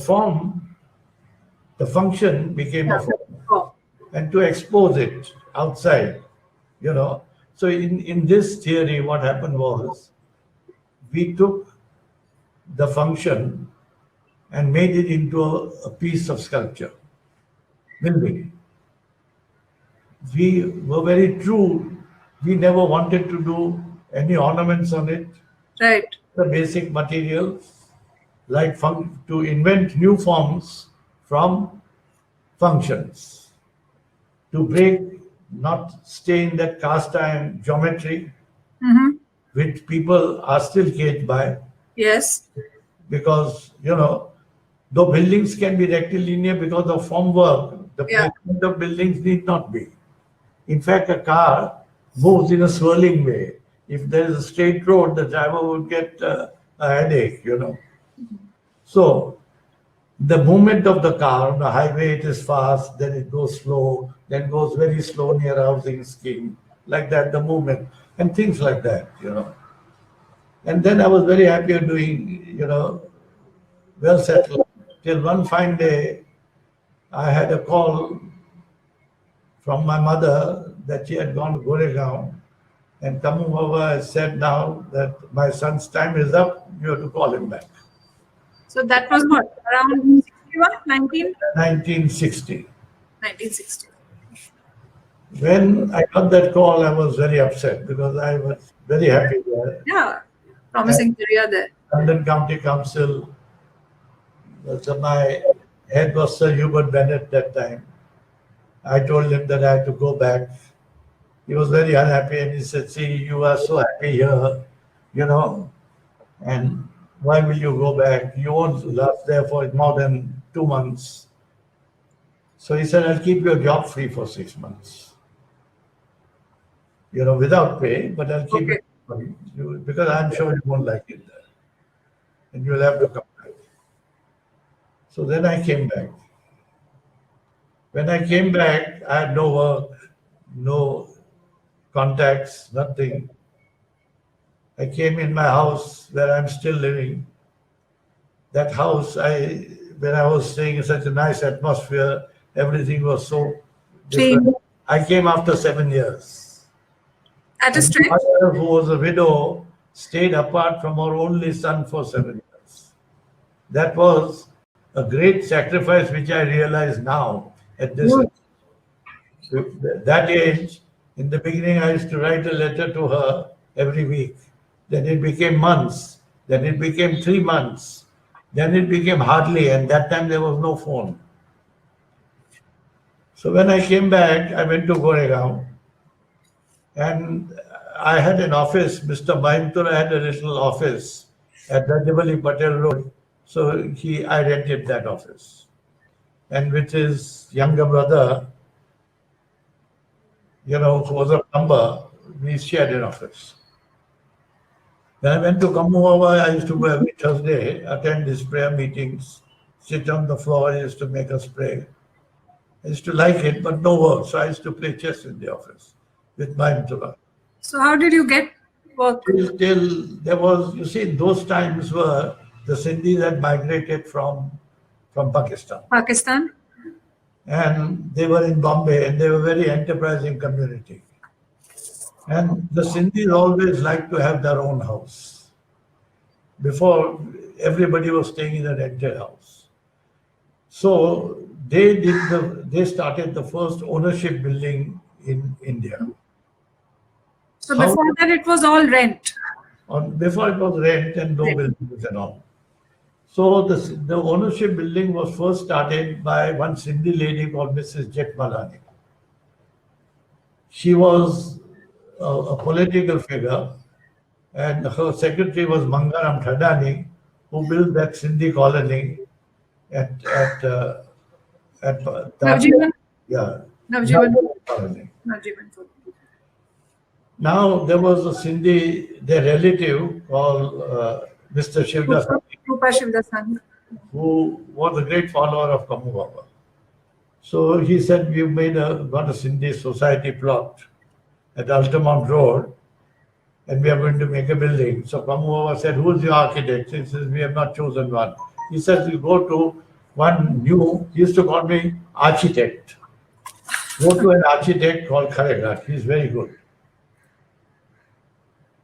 function became a form. And to expose it outside, So in this theory, what happened was, we took the function and made it into a piece of sculpture, building. We were very true. We never wanted to do any ornaments on it. Right. The basic materials, like to invent new forms from functions, to break, not stay in that cast iron geometry, which people are still caged by. Yes. Because, though buildings can be rectilinear because of form work, the placement of buildings need not be. In fact, a car moves in a swirling way. If there is a straight road, the driver would get a headache, So, the movement of the car on the highway, it is fast, then it goes slow, then goes very slow near a housing scheme, like that, the movement, and things like that, And then I was very happy doing, well settled. Till one fine day, I had a call from my mother that she had gone to Khareghat, and coming over, I said now that my son's time is up, you have to call him back. So that was what, around 1960. 1960. When I got that call, I was very upset because I was very happy there. Yeah, promising career there. London County Council, my head was Sir Hubert Bennett that time. I told him that I had to go back. He was very unhappy and he said, see, you are so happy here, and why will you go back? You won't last there for more than 2 months. So he said, I'll keep your job free for 6 months. Without pay, but I'll keep it free because I'm sure you won't like it there. And you'll have to come back. So then I came back. When I came back, I had no work, no contacts, nothing. I came in my house where I'm still living. That house, when I was staying in such a nice atmosphere, everything was so different. I came after 7 years. At a stretch? My mother, who was a widow, stayed apart from her only son for 7 years. That was a great sacrifice, which I realize now at this age. That age, in the beginning, I used to write a letter to her every week. Then it became months. Then it became 3 months. Then it became hardly, and that time there was no phone. So when I came back, I went to Khareghat, and I had an office. Mr. Mahintura had a little office at Rajabali Patel Road. So I rented that office. And with his younger brother, who was a plumber, we shared an office. When I went to Kamuhava, I used to go every Thursday, attend his prayer meetings, sit on the floor, he used to make us pray. I used to like it, but no work. So I used to play chess in the office with Mahintura. So how did you get work? Till there was, those times were the Sindhis had migrated from Pakistan. Pakistan? And they were in Bombay, and they were a very enterprising community. And the Sindhis always liked to have their own house. Before, everybody was staying in a rented house. So they started the first ownership building in India. So before that it was all rent. Before it was rent and no buildings and all. So the ownership building was first started by one Sindhi lady called Mrs. Jetmalani. She was a political figure, and her secretary was Mangaram Thadani, who built that Sindhi colony at Navjeevan? Yeah. Navjeevan. Colony. Navjeevan. Now there was a Sindhi, their relative called Mr. Shivdas, Rupa Shivdasani, who was a great follower of Kamu Baba. So he said, we've got a Sindhi society plot at Altamont Road, and we are going to make a building. So Kamu Baba said, who's your architect? He says, we have not chosen one. He says, you go to one new, he used to call me architect. Go to an architect called Khareghat. He's very good.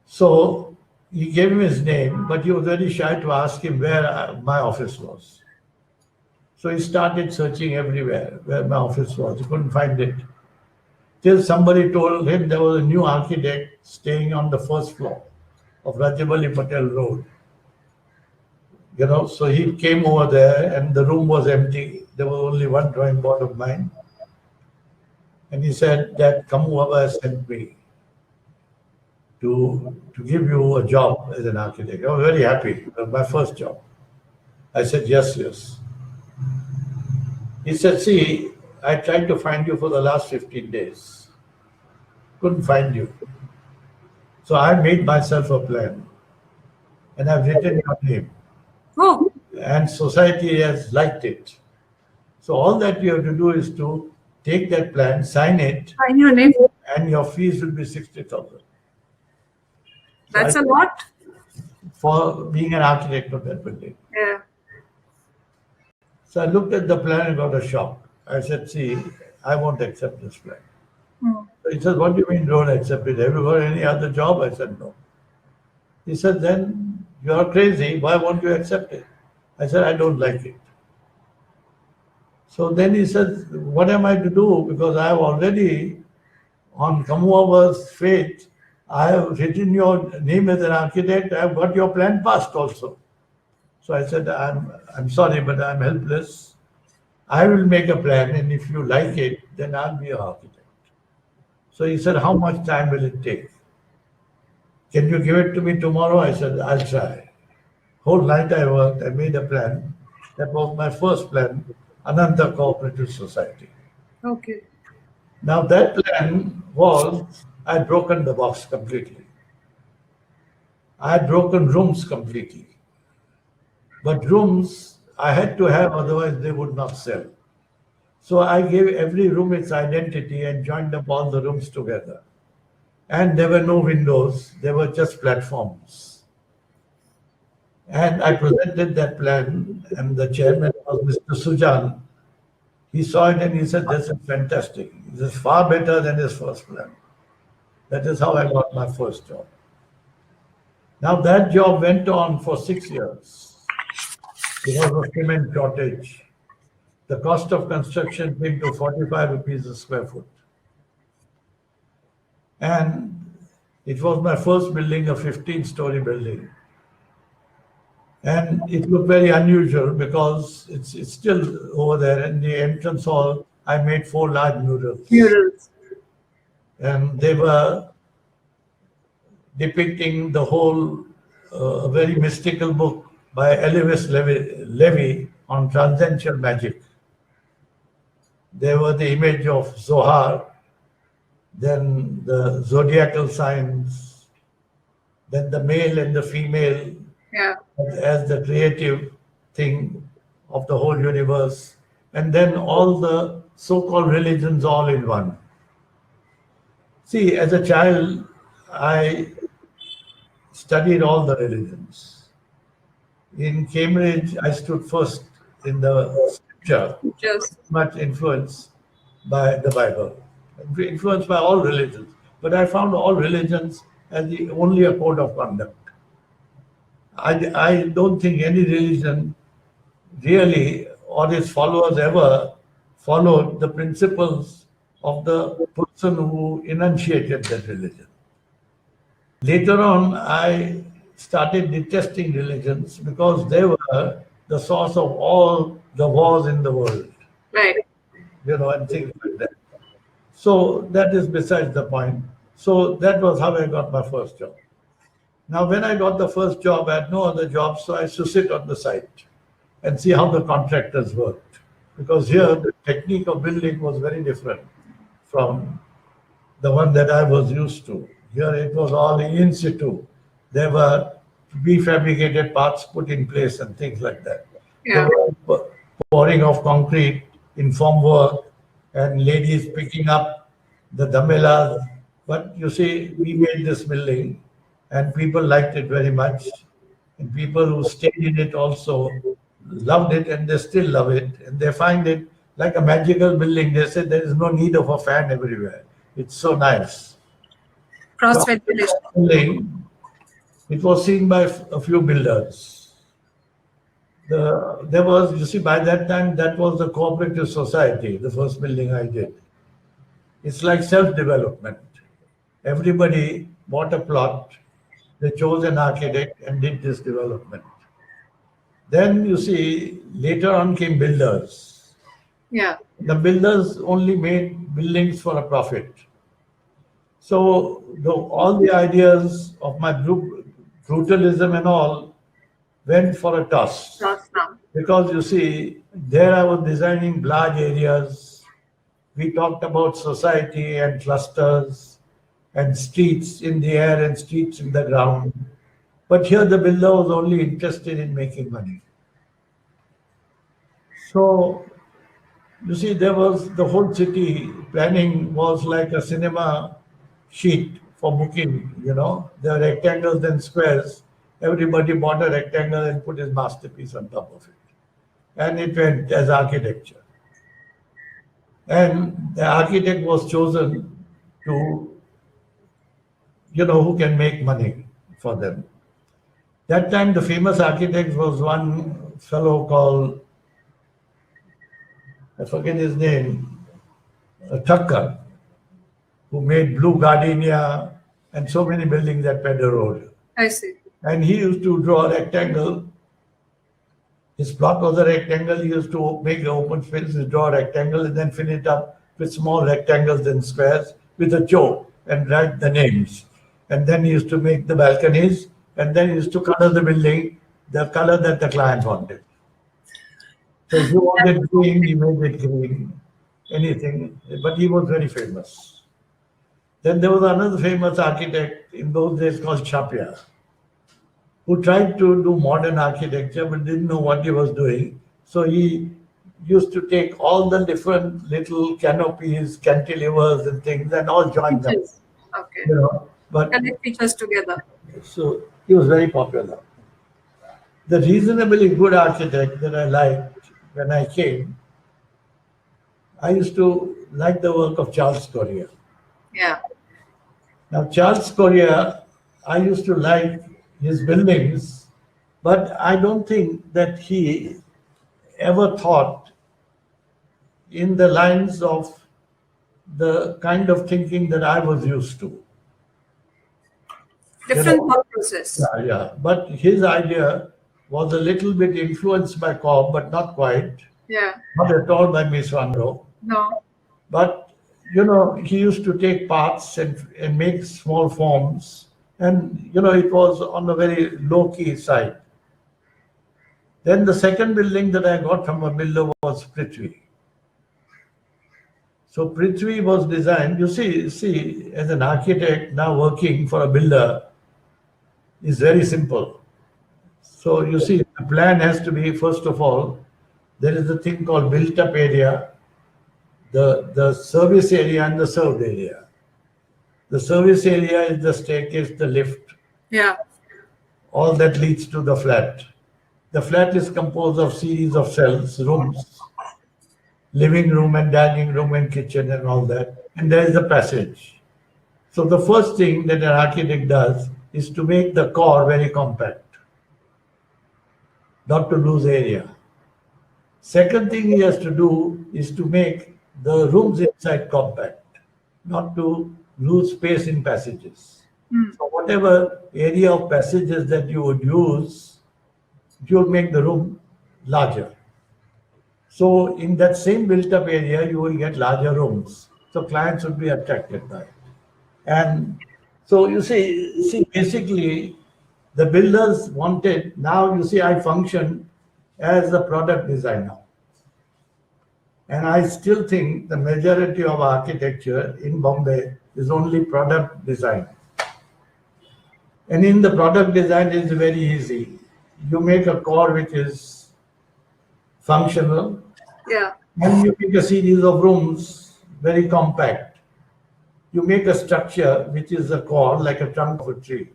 So he gave him his name, but he was very shy to ask him where my office was. So he started searching everywhere where my office was. He couldn't find it. Till somebody told him there was a new architect staying on the first floor of Rajabali Patel Road. You know, so he came over there and the room was empty. There was only one drawing board of mine. And he said that Kamu Baba sent me to give you a job as an architect. I was very happy. It was my first job. I said, yes, yes. He said, see, I tried to find you for the last 15 days. Couldn't find you. So I made myself a plan. And I've written your name. Oh. And society has liked it. So all that you have to do is to take that plan, sign it. Sign your name. And your fees will be 60,000. That's a lot. For being an architect of that building. Yeah. So I looked at the plan and got a shock. I said, see, I won't accept this plan. So he said, what do you mean don't accept it? Have you got any other job? I said, no. He said, then you're crazy. Why won't you accept it? I said, I don't like it. So then he said, what am I to do? Because I have already, on Kamu Baba's faith, I have written your name as an architect. I have got your plan passed also. So I said, I'm sorry, but I'm helpless. I will make a plan, and if you like it, then I'll be your architect. So he said, how much time will it take? Can you give it to me tomorrow? I said, I'll try. Whole night I worked, I made a plan. That was my first plan, Ananta Cooperative Society. Okay. Now that plan was, I had broken the box completely. I had broken rooms completely. But rooms I had to have, otherwise they would not sell. So I gave every room its identity and joined up all the rooms together. And there were no windows, there were just platforms. And I presented that plan, and the chairman was Mr. Sujan. He saw it and he said, this is fantastic. This is far better than his first plan. That is how I got my first job. Now that job went on for 6 years. Because of cement shortage. The cost of construction came to 45 rupees a square foot. And it was my first building, a 15-story building. And it looked very unusual because it's still over there. In the entrance hall, I made 4 large murals. And they were depicting the whole, a very mystical book by Elias Levy on transcendental magic. There were the image of Zohar, then the zodiacal signs, then the male and the female as the creative thing of the whole universe, and then all the so-called religions all in one. See, as a child, I studied all the religions. In Cambridge, I stood first in the scripture, much influenced by the Bible, influenced by all religions. But I found all religions as only a code of conduct. I don't think any religion really or his followers ever followed the principles of the person who enunciated that religion. Later on, I started detesting religions because they were the source of all the wars in the world. Right. And things like that. So that is besides the point. So that was how I got my first job. Now, when I got the first job, I had no other job, so I used to sit on the site and see how the contractors worked. Because here, the technique of building was very different from the one that I was used to. Here, it was all in situ. There were prefabricated parts put in place and things like that. Yeah. There were pouring of concrete in formwork and ladies picking up the damelas. But you see, we made this building and people liked it very much. And people who stayed in it also loved it, and they still love it. And they find it like a magical building. They say there is no need of a fan everywhere. It's so nice. Cross ventilation. It was seen by a few builders. There was, you see, by that time, that was the cooperative society, the first building I did. It's like self-development. Everybody bought a plot, they chose an architect and did this development. Then you see, later on came builders. Yeah. The builders only made buildings for a profit. So all the ideas of my brutalism and all went for a toss. Because you see, there I was designing large areas. We talked about society and clusters and streets in the air and streets in the ground. But here the builder was only interested in making money. So, you see, there was the whole city planning was like a cinema sheet for booking, There were rectangles and squares. Everybody bought a rectangle and put his masterpiece on top of it. And it went as architecture. And the architect was chosen to, who can make money for them. That time, the famous architect was one fellow called, I forget his name, Thakkar, who made Blue Gardenia and so many buildings at Pedder Road. I see. And he used to draw a rectangle. His plot was a rectangle. He used to make the open space, draw a rectangle, and then fill it up with small rectangles and squares with a chalk and write the names. And then he used to make the balconies, and then he used to color the building the color that the client wanted. So if you wanted green, he made it green, anything. But he was very famous. Then there was another famous architect in those days called Chapia, who tried to do modern architecture but didn't know what he was doing. So he used to take all the different little canopies, cantilevers and things and all join them. Okay. But connect features together. So he was very popular. The reasonably good architect that I liked when I came, I used to like the work of Charles Correa. Yeah. Now, Charles Correa, I used to like his buildings, but I don't think that he ever thought in the lines of the kind of thinking that I was used to. Different thought process. Yeah. But his idea was a little bit influenced by Cobb, but not quite. Yeah. Not at all by Miss Wanro. No. But, he used to take parts and make small forms. And, it was on a very low-key side. Then the second building that I got from a builder was Prithvi. So Prithvi was designed, you see, as an architect now working for a builder is very simple. So you see, the plan has to be, first of all, there is a thing called built-up area, the service area and the served area. The service area is the staircase, the lift. Yeah. All that leads to the flat. The flat is composed of series of cells, rooms, living room and dining room and kitchen and all that. And there is a passage. So the first thing that an architect does is to make the core very compact, not to lose area. Second thing he has to do is to make the rooms inside compact, not to lose space in passages. So whatever area of passages that you would use, you'll make the room larger. So in that same built-up area, you will get larger rooms. So clients would be attracted by it. And so you see, basically, the builders wanted, now you see I function as a product designer. And I still think the majority of architecture in Bombay is only product design. And in the product design, it's very easy. You make a core which is functional. Yeah. And you make a series of rooms, very compact. You make a structure which is a core, like a trunk of a tree.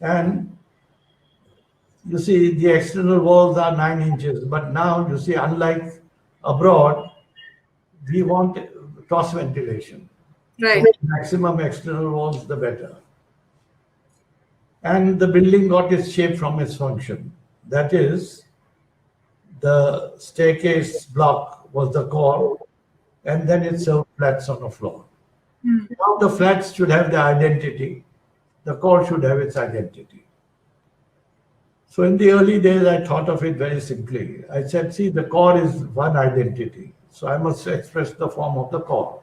And you see, the external walls are 9 inches. But now, you see, unlike abroad, we want cross ventilation. Right. So maximum external walls, the better. And the building got its shape from its function. That is, the staircase block was the core, and then it served flats on the floor. Now the flats should have the identity. The core should have its identity. So in the early days, I thought of it very simply. I said, see, the core is one identity. So I must express the form of the core.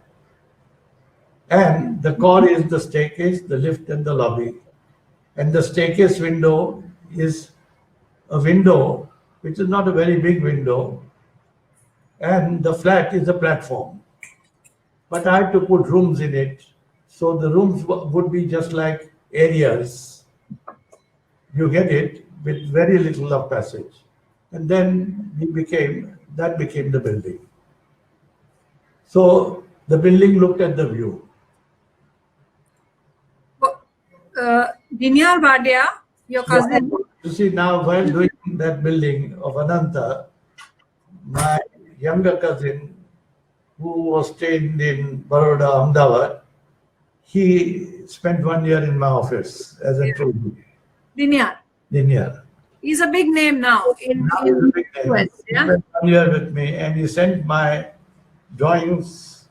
And the core is the staircase, the lift, and the lobby. And the staircase window is a window, which is not a very big window. And the flat is a platform. But I had to put rooms in it. So the rooms would be just like areas. You get it with very little of passage. And then that became the building. So the building looked at the view. Dinyar Badia, your cousin. You see, now while doing that building of Ananta, my younger cousin, who was trained in Baroda, Ahmedabad, he spent 1 year in my office as a trainee. Dinyar. He's a big name now in US. Yeah? He spent 1 year with me, and he sent my drawings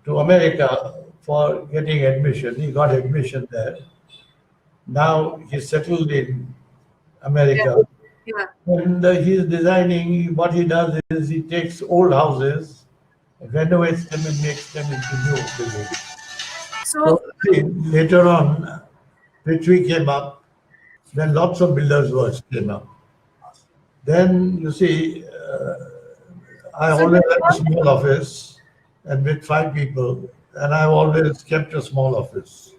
to America for getting admission. He got admission there. Now he's settled in America. Yeah. And he's designing, what he does is he takes old houses, renovates them and makes them into new buildings. So later on, Prithvi came up, then lots of builders' works came up. Then you see, I always had a small office and with 5 people, and I've always kept a small office.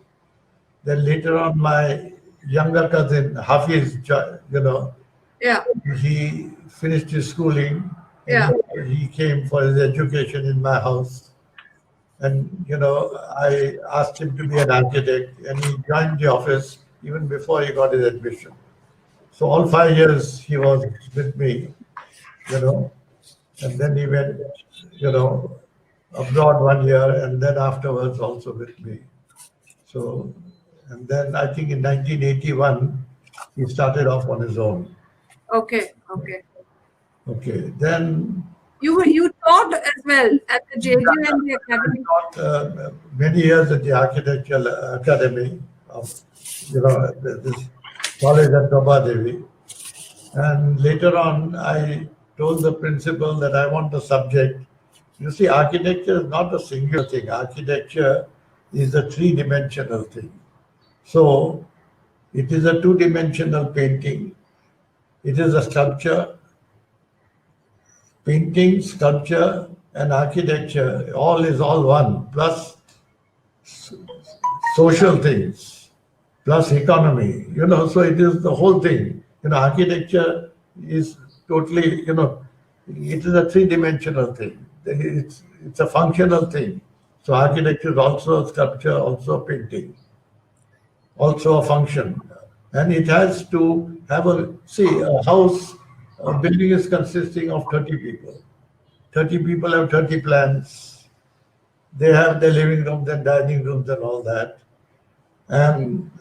Then later on, my younger cousin, Hafiz, he finished his schooling. Yeah. He came for his education in my house. And, I asked him to be an architect, and he joined the office even before he got his admission. So all 5 years he was with me, and then he went, abroad 1 year, and then afterwards also with me. So, and then I think in 1981, he started off on his own. Okay. Then you taught as well at the JJ and the academy. I taught many years at the Architectural Academy of, this college at Prabhadevi. And later on, I told the principal that I want a subject. You see, architecture is not a singular thing. Architecture is a 3-dimensional thing. So it is a 2-dimensional painting. It is a sculpture. Painting, sculpture, and architecture, all is all one, plus social things, plus economy, so it is the whole thing. Architecture is totally, it is a 3-dimensional thing. It's a functional thing. So architecture is also a sculpture, also a painting, also a function. And it has to have a house, a building is consisting of 30 people. 30 people have 30 plans. They have their living rooms and dining rooms and all that. And,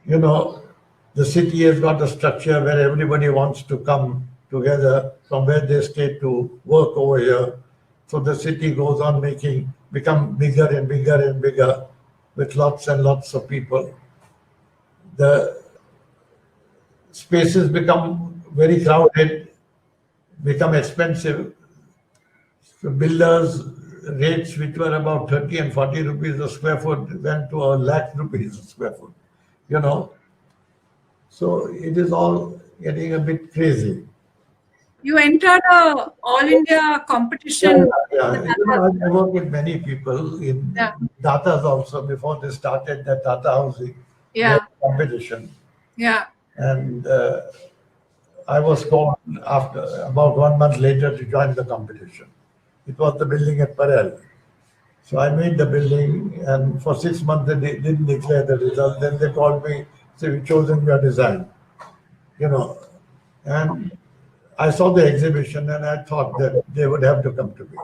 the city has got a structure where everybody wants to come together from where they stay to work over here. So the city goes on become bigger and bigger and bigger with lots and lots of people. The spaces become very crowded, become expensive. So builders' rates, which were about 30 and 40 rupees a square foot, went to ₹1,00,000 a square foot, you know. So it is all getting a bit crazy. You entered a all India competition. Yeah. I worked with many people in Datas also before they started the Tata housing competition. Yeah. And I was called after about 1 month later to join the competition. It was the building at Parel. So I made the building, and for 6 months they didn't declare the result. Then they called me, say, "We've chosen your design," you know. And I saw the exhibition and I thought that they would have to come to me.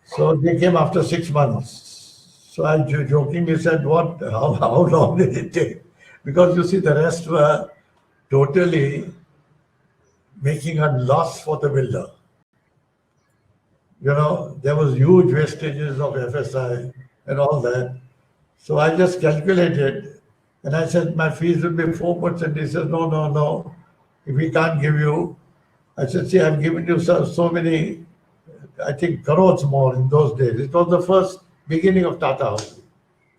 So they came after 6 months. So I jokingly said, how long did it take? Because you see, the rest were totally making a loss for the builder. You know, there was huge wastages of FSI and all that. So I just calculated and I said, my fees will be 4%. He said, no, if we can't give you. I said, see, I've given you so many, I think, crores more in those days. It was the first beginning of Tata housing.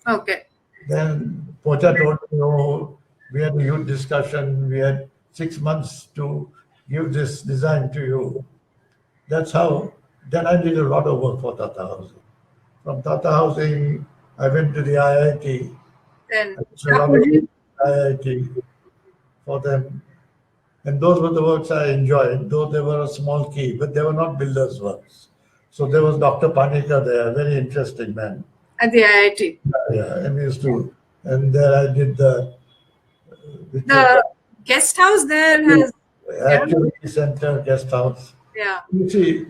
Okay. Then Pocha told me, oh, we had a huge discussion. We had 6 months to give this design to you. That's how. Then I did a lot of work for Tata housing. From Tata housing, I went to the IIT. Then IIT for them. And those were the works I enjoyed, though they were a small key, but they were not builders' works. So there was Dr. Panikar there, a very interesting man. At the IIT. Yeah, and we used to, and there I did the guest house there has activity center, guest house. Yeah. You see,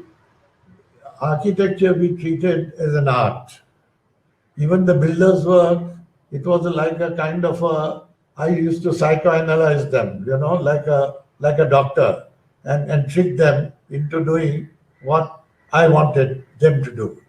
architecture we treated as an art. Even the builders' work, it was like a kind of I used to psychoanalyze them, you know, like a doctor, and trick them into doing what I wanted them to do.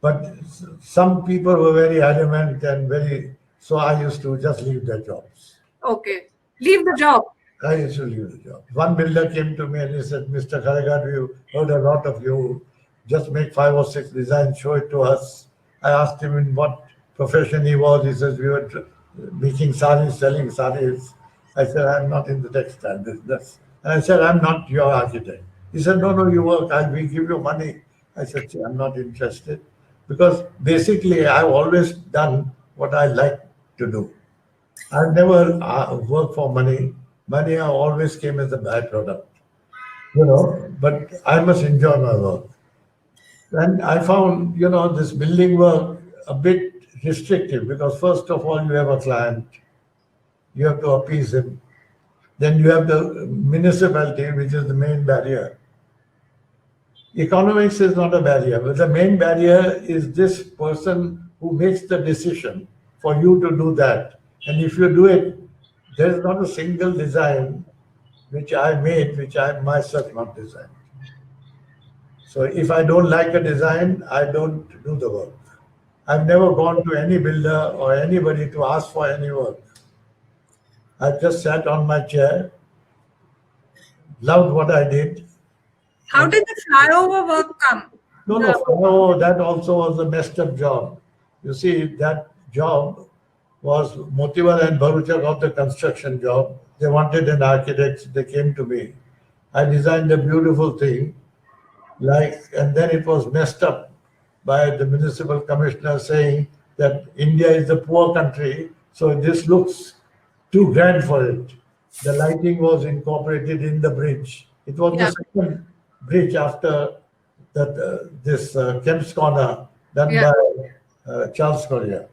But some people were very adamant and so I used to just leave their jobs. Okay. Leave the job. I used to leave the job. One builder came to me and he said, Mr. Khareghat, we've heard a lot of you. Just make 5 or 6 designs, show it to us. I asked him in what profession he was. He says, we were making saris, selling saris. I said, I'm not in the textile business. And I said, I'm not your architect. He said, no, you work. We give you money. I said, see, I'm not interested. Because basically, I've always done what I like to do. I've never worked for money. Money always came as a byproduct. You know, but I must enjoy my work. And I found, you know, this building work a bit restrictive because first of all, you have a client. You have to appease him. Then you have the municipality, which is the main barrier. Economics is not a barrier, but the main barrier is this person who makes the decision for you to do that. And if you do it, there is not a single design which I made, which I myself not designed. So if I don't like a design, I don't do the work. I've never gone to any builder or anybody to ask for any work. I just sat on my chair, loved what I did. How did the flyover work come? No, that also was a messed up job. You see, that job was Motiwal and Bharucha got the construction job. They wanted an architect. They came to me. I designed a beautiful thing, and then it was messed up by the municipal commissioner saying that India is a poor country, so this looks too grand for it. The lighting was incorporated in the bridge. It was the second bridge after this Kemp's Corner done by Charles Collier.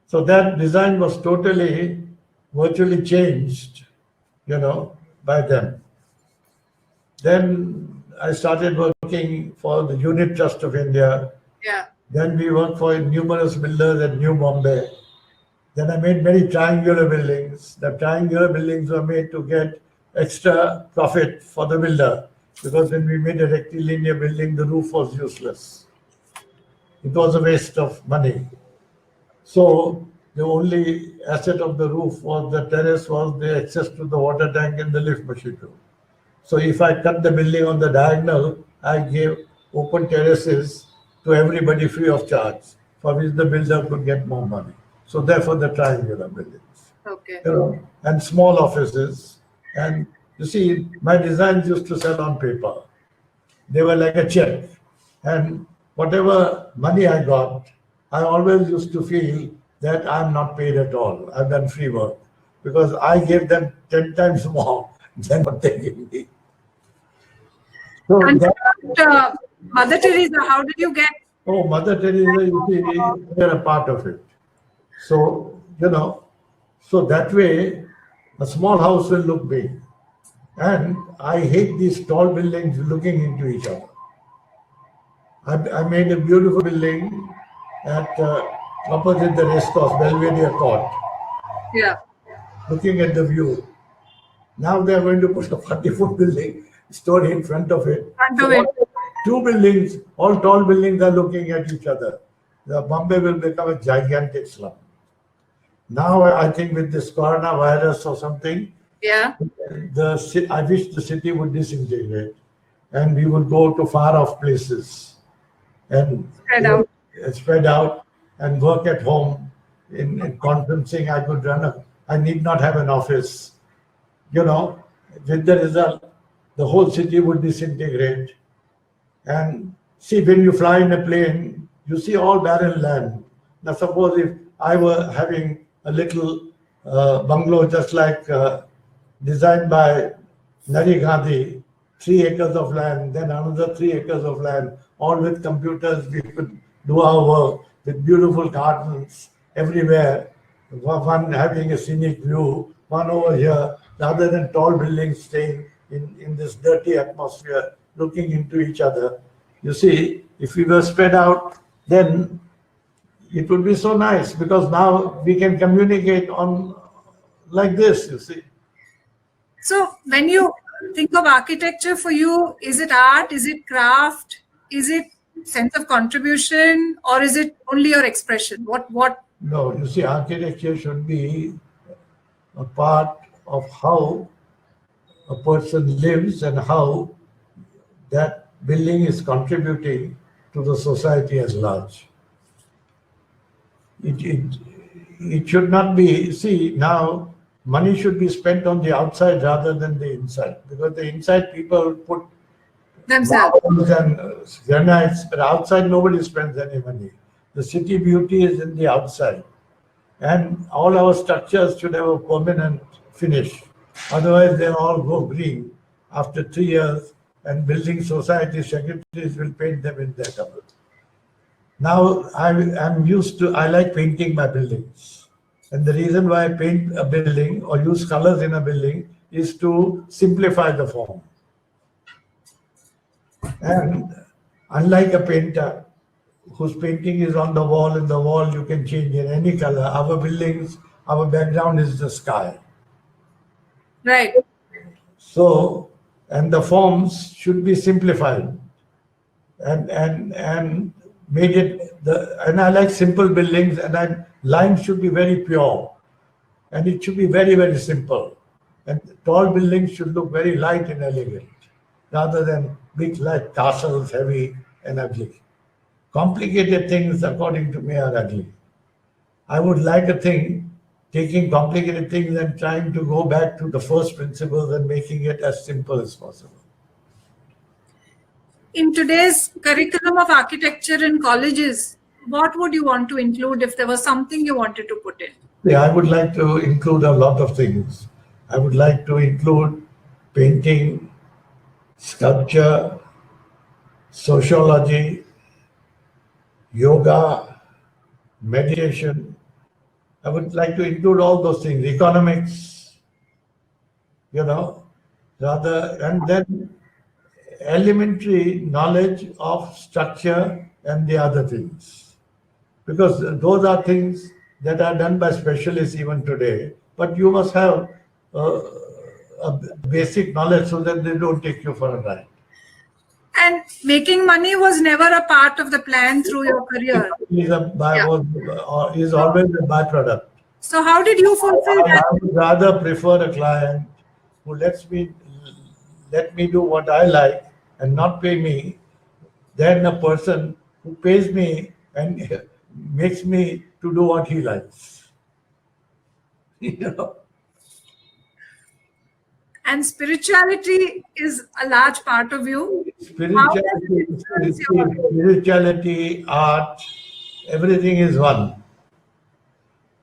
So that design was virtually changed, you know, by them. Then I started working for the Unit Trust of India. Yeah. Then we worked for numerous builders at New Bombay. Then I made many triangular buildings. The triangular buildings were made to get extra profit for the builder, because when we made a rectilinear building, the roof was useless. It was a waste of money. So the only asset of the roof was the terrace, was the access to the water tank and the lift machine room. So if I cut the building on the diagonal, I gave open terraces to everybody free of charge, for which the builder could get more money. So therefore the triangular buildings. Okay. And small offices. And you see, my designs used to sell on paper. They were like a check. And whatever money I got, I always used to feel that I'm not paid at all. I've done free work, because I gave them 10 times more than what they gave me. So and Mother Teresa, how did you get? Oh, Mother Teresa, you see, they're a part of it. So, so that way, a small house will look big. And I hate these tall buildings looking into each other. I made a beautiful building at opposite the racecourse, Belvedere Court. Yeah. Looking at the view. Now they are going to put a 40-foot building story in front of it. Two buildings, all tall buildings are looking at each other. The Bombay will become a gigantic slum. Now I think with this coronavirus or something, yeah, I wish the city would disintegrate and we would go to far off places and spread out and work at home. In conferencing, I could I need not have an office. With the result, the whole city would disintegrate. And see, when you fly in a plane, you see all barren land. Now, suppose if I were having a little bungalow just like designed by Nari Gandhi, 3 acres of land, then another 3 acres of land, all with computers, we could do our work with beautiful gardens everywhere, one having a scenic view, one over here, rather than tall buildings staying in this dirty atmosphere, looking into each other. You see, if we were spread out, then it would be so nice, because now we can communicate on like this, you see. So when you think of architecture, for you, is it art, is it craft, is it sense of contribution, or is it only your expression? What? No, you see, architecture should be a part of how a person lives and how that building is contributing to the society as large. It should not be, see, now money should be spent on the outside rather than the inside, because the inside people put themselves and granites, but outside nobody spends any money. The city beauty is in the outside, and all our structures should have a permanent finish. Otherwise, they'll all go green after 3 years, and building society secretaries will paint them in their color. Now, I like painting my buildings. And the reason why I paint a building or use colors in a building is to simplify the form. And unlike a painter whose painting is on the wall, and the wall you can change in any color, our buildings, our background is the sky. Right. So, and the forms should be simplified and made it, and I like simple buildings, and lines should be very pure, and it should be very, very simple. And tall buildings should look very light and elegant, rather than big like castles, heavy and ugly. Complicated things, according to me, are ugly. I would like a thing, taking complicated things and trying to go back to the first principles and making it as simple as possible. In today's curriculum of architecture in colleges, what would you want to include if there was something you wanted to put in? Yeah, I would like to include a lot of things. I would like to include painting, sculpture, sociology, yoga, meditation. I would like to include all those things, economics, rather, and then elementary knowledge of structure and the other things. Because those are things that are done by specialists even today. But you must have a a basic knowledge so that they don't take you for a ride. And making money was never a part of the plan through your career. Is always a byproduct. So how did you fulfill that? I would rather prefer a client who let me do what I like and not pay me than a person who pays me and makes me to do what he likes. You know. And spirituality is a large part of you. Spirituality, art, everything is one.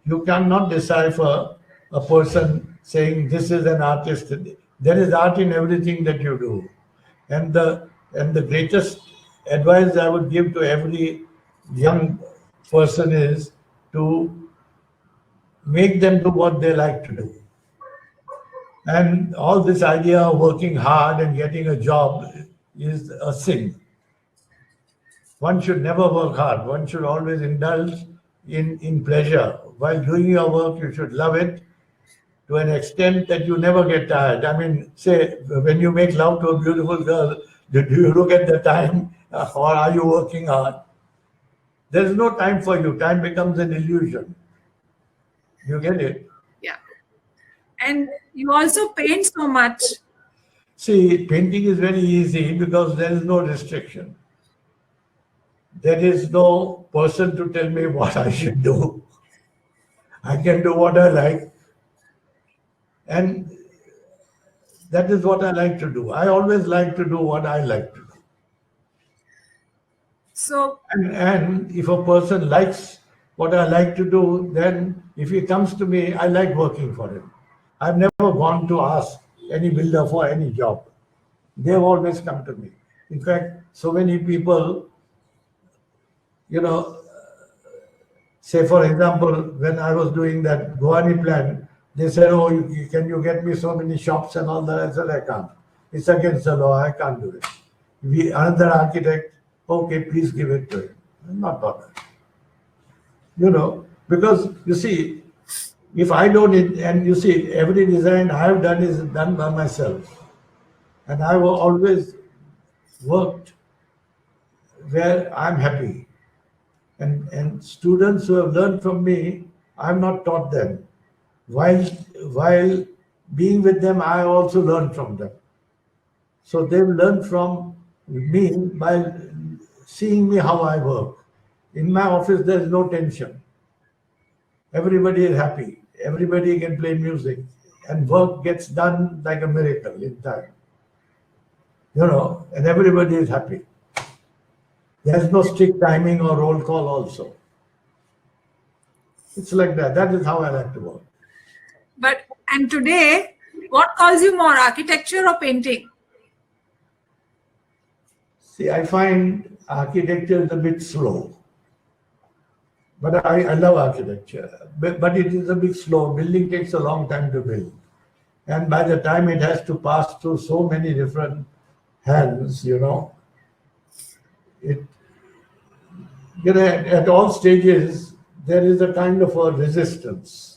You cannot decipher a person saying this is an artist. There is art in everything that you do. And the greatest advice I would give to every young person is to make them do what they like to do. And all this idea of working hard and getting a job is a sin. One should never work hard. One should always indulge in pleasure. While doing your work, you should love it to an extent that you never get tired. I mean, say, when you make love to a beautiful girl, do you look at the time or are you working hard? There is no time for you. Time becomes an illusion. You get it? Yeah. And you also paint so much. See, painting is very easy because there is no restriction. There is no person to tell me what I should do. I can do what I like. And that is what I like to do. I always like to do what I like to do. So, and if a person likes what I like to do, then if he comes to me, I like working for him. I've never gone to ask any builder for any job. They've always come to me. In fact, so many people, you know, say for example, when I was doing that Guwahati plan, they said, oh, can you get me so many shops and all that? I said, I can't. It's against the law, I can't do it. Another architect, okay, please give it to him. I'm not bothered. You know, because you see, if I don't, and you see, every design I have done is done by myself. And I have always worked where I'm happy. And students who have learned from me, I have not taught them. While being with them, I also learned from them. So they've learned from me by seeing me how I work. In my office, there is no tension. Everybody is happy. Everybody can play music. And work gets done like a miracle in time. You know, and everybody is happy. There's no strict timing or roll call also. It's like that. That is how I like to work. And today, what calls you more, architecture or painting? See, I find architecture is a bit slow. But I love architecture. But it is a bit slow. Building takes a long time to build. And by the time it has to pass through so many different hands, you know, at all stages, there is a kind of a resistance.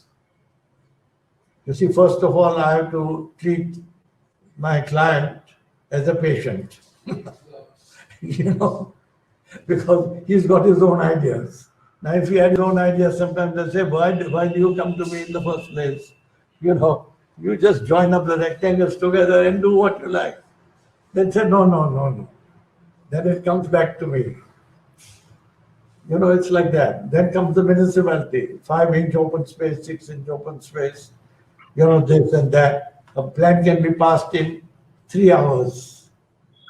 You see, first of all, I have to treat my client as a patient, you know, because he's got his own ideas. Now, if he had his own ideas, sometimes they say, why do you come to me in the first place? You know, you just join up the rectangles together and do what you like. Then say, no. Then it comes back to me. You know, it's like that. Then comes the municipality, 5-inch open space, 6-inch open space, you know, this and that. A plan can be passed in 3 hours.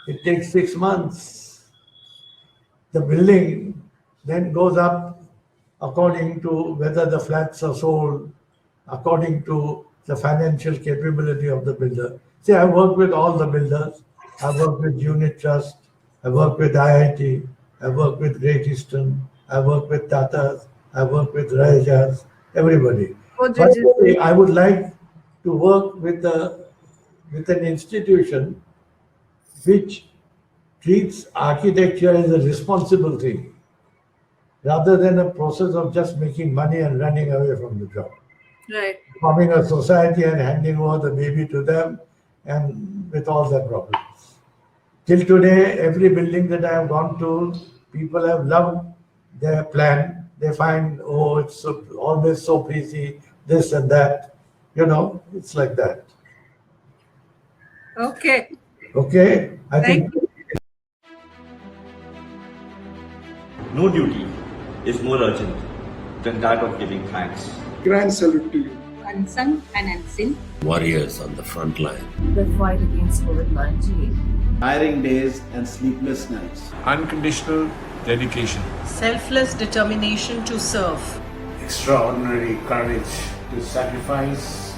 It takes 6 months. The building then goes up according to whether the flats are sold, according to the financial capability of the builder. See, I work with all the builders. I work with Unit Trust. I work with IIT. I work with Great Eastern. I work with Tatas. I work with Rajas. Everybody. But I would like to work with an institution which treats architecture as a responsible thing, rather than a process of just making money and running away from the job. Right. Forming a society and handing over the baby to them, and with all their problems. Till today, every building that I have gone to, people have loved their plan. They find, oh, it's so, always so busy, this and that. You know, it's like that. Okay. Okay? I think. No duty is more urgent than that of giving thanks. Grand salute to you. Unsung and unseen. Warriors on the front line. The fight against COVID-19. Tiring days and sleepless nights. Unconditional dedication. Selfless determination to serve. Extraordinary courage to sacrifice.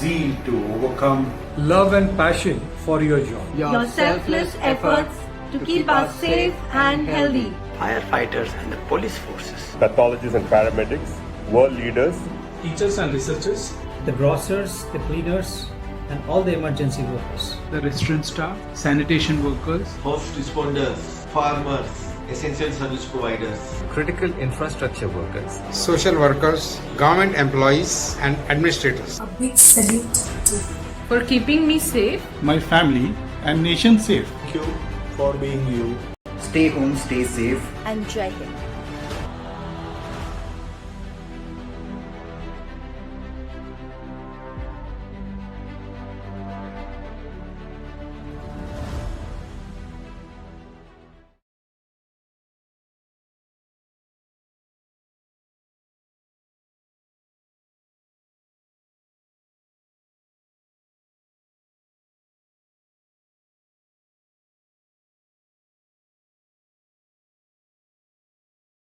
Zeal to overcome. Love and passion for your job. Your selfless efforts to keep us safe and healthy. Firefighters and the police forces. Pathologists and paramedics, world leaders, Teachers and researchers. The grocers, the cleaners, and all the emergency workers. The restaurant staff, sanitation workers, first responders, farmers, essential service providers, critical infrastructure workers, Social workers, government employees, and administrators. A big salute to you. For keeping me safe, my family, and nation safe. Thank you for being you. Stay home, stay safe. and Jai Hind.